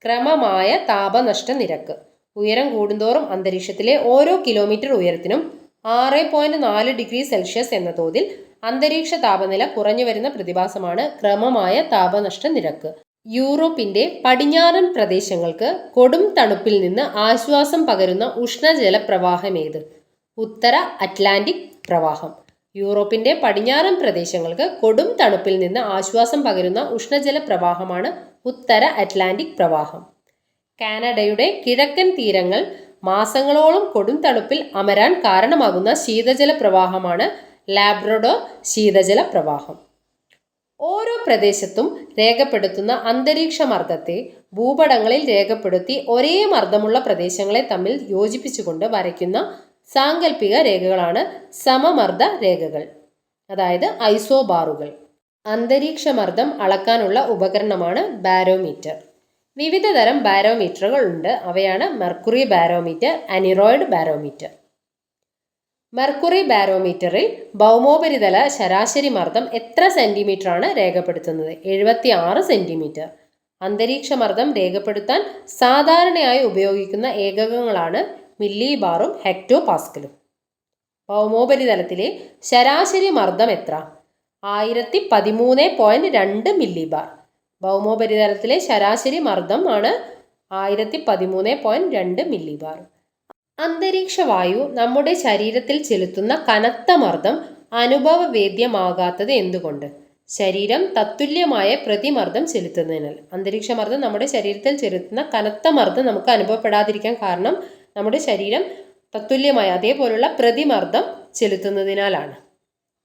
ക്രമമായ താപനഷ്ട നിരക്ക്. ഉയരം കൂടുന്തോറും അന്തരീക്ഷത്തിലെ ഓരോ കിലോമീറ്റർ ഉയരത്തിനും 6.4 ഡിഗ്രി സെൽഷ്യസ് എന്ന തോതിൽ അന്തരീക്ഷ താപനില കുറഞ്ഞു വരുന്ന പ്രതിഭാസമാണ് ക്രമമായ താപനഷ്ട നിരക്ക്. യൂറോപ്പിന്റെ പടിഞ്ഞാറൻ പ്രദേശങ്ങൾക്ക് കൊടും തണുപ്പിൽ നിന്ന് ആശ്വാസം പകരുന്ന ഉഷ്ണജല പ്രവാഹം ഏത്? ഉത്തര അറ്റ്ലാന്റിക് പ്രവാഹം. യൂറോപ്പിന്റെ പടിഞ്ഞാറൻ പ്രദേശങ്ങൾക്ക് കൊടും തണുപ്പിൽ നിന്ന് ആശ്വാസം പകരുന്ന ഉഷ്ണജല പ്രവാഹമാണ് ഉത്തര അറ്റ്ലാന്റിക് പ്രവാഹം. കാനഡയുടെ കിഴക്കൻ തീരങ്ങൾ മാസങ്ങളോളം കൊടും തണുപ്പിൽ അമരാൻ കാരണമാകുന്ന ശീതജല പ്രവാഹമാണ് ലാബ്രഡോർ ശീതജല പ്രവാഹം. ഓരോ പ്രദേശത്തും രേഖപ്പെടുത്തുന്ന അന്തരീക്ഷ മർദ്ദത്തെ ഭൂപടങ്ങളിൽ രേഖപ്പെടുത്തി ഒരേ മർദ്ദമുള്ള പ്രദേശങ്ങളെ തമ്മിൽ യോജിപ്പിച്ചുകൊണ്ട് വരയ്ക്കുന്ന സാങ്കല്പിക രേഖകളാണ് സമമർദ്ദ രേഖകൾ, അതായത് ഐസോബാറുകൾ. അന്തരീക്ഷ മർദ്ദം അളക്കാനുള്ള ഉപകരണമാണ് ബാരോമീറ്റർ. വിവിധ തരം ബാരോമീറ്ററുകൾ ഉണ്ട്. അവയാണ് mercury barometer, aneroid barometer. Mercury ബാരോമീറ്ററിൽ ഭൗമോപരിതല ശരാശരി മർദ്ദം എത്ര സെന്റിമീറ്റർ ആണ് രേഖപ്പെടുത്തുന്നത്? 76 സെന്റിമീറ്റർ. അന്തരീക്ഷ മർദ്ദം രേഖപ്പെടുത്താൻ സാധാരണയായി ഉപയോഗിക്കുന്ന ഏകകങ്ങളാണ് മില്ലി ബാറും ഹെക്ടോ പാസ്കലും. ഭൗമോപരിതലത്തിലെ ശരാശരി മർദ്ദം എത്ര? 1013.2 മില്ലി ബാർ. ഭൗമോപരിതലത്തിലെ ശരാശരി മർദ്ദം ആണ് 1013.2 മില്ലി ബാർ. അന്തരീക്ഷ വായു നമ്മുടെ ശരീരത്തിൽ ചെലുത്തുന്ന കനത്ത മർദ്ദം അനുഭവവേദ്യമാകാത്തത് എന്തുകൊണ്ട്? ശരീരം തത്തുല്യമായ പ്രതിമർദ്ദം ചെലുത്തുന്നതിനാൽ. അന്തരീക്ഷ മർദ്ദം നമ്മുടെ ശരീരത്തിൽ ചെലുത്തുന്ന കനത്ത മർദ്ദം നമുക്ക് അനുഭവപ്പെടാതിരിക്കാൻ കാരണം നമ്മുടെ ശരീരം തത്തുല്യമായ അതേപോലുള്ള പ്രതിമർദ്ദം ചെലുത്തുന്നതിനാലാണ്.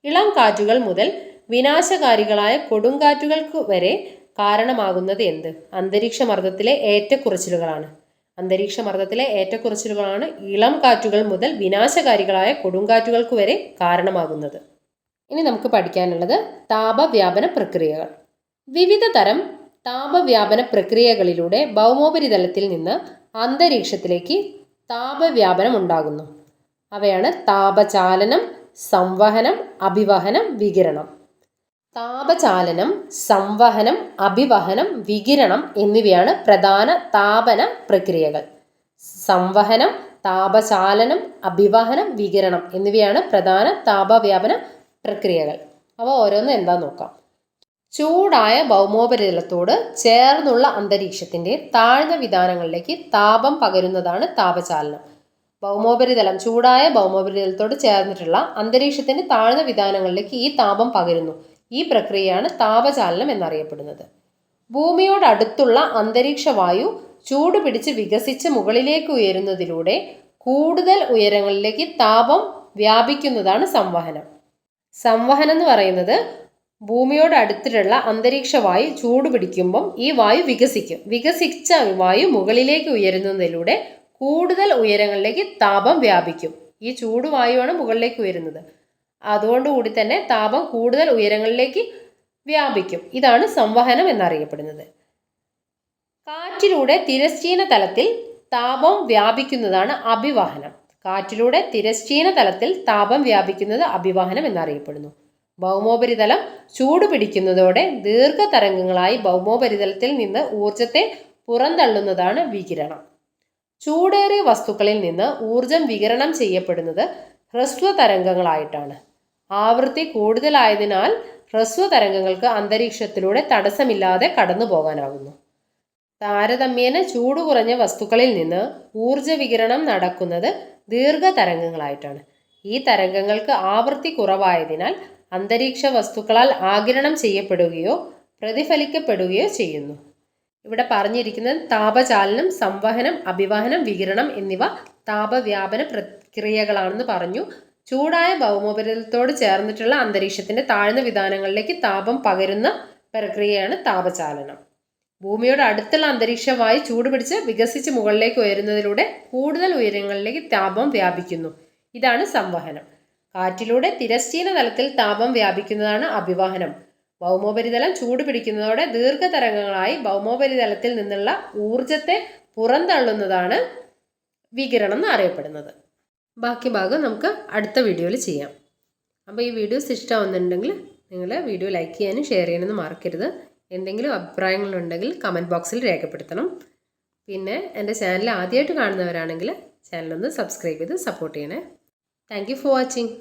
ഇളം കാറ്റുകൾ മുതൽ വിനാശകാരികളായ കൊടുങ്കാറ്റുകൾക്ക് വരെ കാരണമാകുന്നത് എന്ത്? അന്തരീക്ഷ മർദ്ദത്തിലെ ഏറ്റക്കുറച്ചിലുകളാണ്. അന്തരീക്ഷ മർദ്ദത്തിലെ ഏറ്റക്കുറച്ചിലുകളാണ് ഇളം കാറ്റുകൾ മുതൽ വിനാശകാരികളായ കൊടുങ്കാറ്റുകൾക്ക് വരെ കാരണമാകുന്നത്. ഇനി നമുക്ക് പഠിക്കാനുള്ളത് താപവ്യാപന പ്രക്രിയകൾ. വിവിധ തരം താപവ്യാപന പ്രക്രിയകളിലൂടെ ഭൗമോപരിതലത്തിൽ നിന്ന് അന്തരീക്ഷത്തിലേക്ക് താപവ്യാപനം ഉണ്ടാകുന്നു. അവയാണ് താപചാലനം, സംവഹനം, അഭിവഹനം, വികിരണം. താപചാലനം, സംവഹനം, അഭിവഹനം, വികിരണം എന്നിവയാണ് പ്രധാന താപന പ്രക്രിയകൾ. സംവഹനം, താപചാലനം, അഭിവഹനം, വികിരണം എന്നിവയാണ് പ്രധാന താപവ്യാപന പ്രക്രിയകൾ. അവ ഓരോന്നും എന്താ നോക്കാം. ചൂടായ ഭൗമോപരിതലത്തോട് ചേർന്നുള്ള അന്തരീക്ഷത്തിൻ്റെ താഴ്ന്ന വിതാനങ്ങളിലേക്ക് താപം പകരുന്നതാണ് താപചാലനം. ചൂടായ ഭൗമോപരിതലത്തോട് ചേർന്നിട്ടുള്ള അന്തരീക്ഷത്തിൻ്റെ താഴ്ന്ന വിതാനങ്ങളിലേക്ക് ഈ താപം പകരുന്നു. ഈ പ്രക്രിയയാണ് താപചാലനം എന്നറിയപ്പെടുന്നത്. ഭൂമിയോടടുത്തുള്ള അന്തരീക്ഷ വായു ചൂടുപിടിച്ച് വികസിച്ച് മുകളിലേക്ക് ഉയരുന്നതിലൂടെ കൂടുതൽ ഉയരങ്ങളിലേക്ക് താപം വ്യാപിക്കുന്നതാണ് സംവഹനം. സംവഹനം എന്ന് പറയുന്നത് ഭൂമിയോട് അടുത്തിട്ടുള്ള അന്തരീക്ഷ വായു ചൂടുപിടിക്കുമ്പം ഈ വായു വികസിച്ച വായു മുകളിലേക്ക് ഉയരുന്നതിലൂടെ കൂടുതൽ ഉയരങ്ങളിലേക്ക് താപം വ്യാപിക്കും. ഈ ചൂടുവായുവാണ് മുകളിലേക്ക് ഉയരുന്നത്. അതുകൊണ്ടുകൂടി തന്നെ താപം കൂടുതൽ ഉയരങ്ങളിലേക്ക് വ്യാപിക്കും. ഇതാണ് സംവഹനം എന്നറിയപ്പെടുന്നത്. കാറ്റിലൂടെ തിരശ്ചീന തലത്തിൽ താപം വ്യാപിക്കുന്നതാണ് അഭിവഹനം. കാറ്റിലൂടെ തിരശ്ചീന തലത്തിൽ താപം വ്യാപിക്കുന്നത് അഭിവഹനം എന്നറിയപ്പെടുന്നു. ഭൗമോപരിതലം ചൂടുപിടിക്കുന്നതോടെ ദീർഘതരംഗങ്ങളായി ഭൗമോപരിതലത്തിൽ നിന്ന് ഊർജത്തെ പുറന്തള്ളുന്നതാണ് വികിരണം. ചൂടേറിയ വസ്തുക്കളിൽ നിന്ന് ഊർജം വികിരണം ചെയ്യപ്പെടുന്നത് ഹ്രസ്വതരംഗങ്ങളായിട്ടാണ്. ആവൃത്തി കൂടുതലായതിനാൽ ഹ്രസ്വതരംഗങ്ങൾക്ക് അന്തരീക്ഷത്തിലൂടെ തടസ്സമില്ലാതെ കടന്നു പോകാനാകുന്നു. താരതമ്യേന ചൂട് കുറഞ്ഞ വസ്തുക്കളിൽ നിന്ന് ഊർജ വികിരണം നടക്കുന്നത് ദീർഘതരംഗങ്ങളായിട്ടാണ്. ഈ തരംഗങ്ങൾക്ക് ആവൃത്തി കുറവായതിനാൽ അന്തരീക്ഷ വസ്തുക്കളാൽ ആഗിരണം ചെയ്യപ്പെടുകയോ പ്രതിഫലിക്കപ്പെടുകയോ ചെയ്യുന്നു. ഇവിടെ പറഞ്ഞിരിക്കുന്നത് താപചാലനം, സംവഹനം, അഭിവഹനം, വികിരണം എന്നിവ താപവ്യാപന പ്രക്രിയകളാണെന്ന് പറഞ്ഞു. ചൂടായ ഭൗമോപരിതലത്തോട് ചേർന്നിട്ടുള്ള അന്തരീക്ഷത്തിന്റെ താഴ്ന്ന വിതാനങ്ങളിലേക്ക് താപം പകരുന്ന പ്രക്രിയയാണ് താപചാലനം. ഭൂമിയോട് അടുത്തുള്ള അന്തരീക്ഷ വായു ചൂടുപിടിച്ച് വികസിച്ച് മുകളിലേക്ക് ഉയരുന്നതിലൂടെ കൂടുതൽ ഉയരങ്ങളിലേക്ക് താപം വ്യാപിക്കുന്നു. ഇതാണ് സംവഹനം. കാറ്റിലൂടെ തിരശ്ചീന തലത്തിൽ താപം വ്യാപിക്കുന്നതാണ് അഭിവഹനം. ഭൗമോപരിതലം ചൂടുപിടിക്കുന്നതോടെ ദീർഘതരംഗങ്ങളായി ഭൗമോപരിതലത്തിൽ നിന്നുള്ള ഊർജത്തെ പുറന്തള്ളുന്നതാണ് വികിരണം എന്ന് അറിയപ്പെടുന്നത്. ബാക്കി ഭാഗം നമുക്ക് അടുത്ത വീഡിയോയിൽ ചെയ്യാം. അപ്പോൾ ഈ വീഡിയോസ് ഇഷ്ടമാവുന്നുണ്ടെങ്കിൽ നിങ്ങൾ വീഡിയോ ലൈക്ക് ചെയ്യാനും ഷെയർ ചെയ്യാനൊന്നും മറക്കരുത്. എന്തെങ്കിലും അഭിപ്രായങ്ങളുണ്ടെങ്കിൽ കമൻറ്റ് ബോക്സിൽ രേഖപ്പെടുത്തണം. പിന്നെ എൻ്റെ ചാനൽ ആദ്യമായിട്ട് കാണുന്നവരാണെങ്കിൽ ചാനലൊന്ന് സബ്സ്ക്രൈബ് ചെയ്ത് സപ്പോർട്ട് ചെയ്യണേ. Thank you for watching.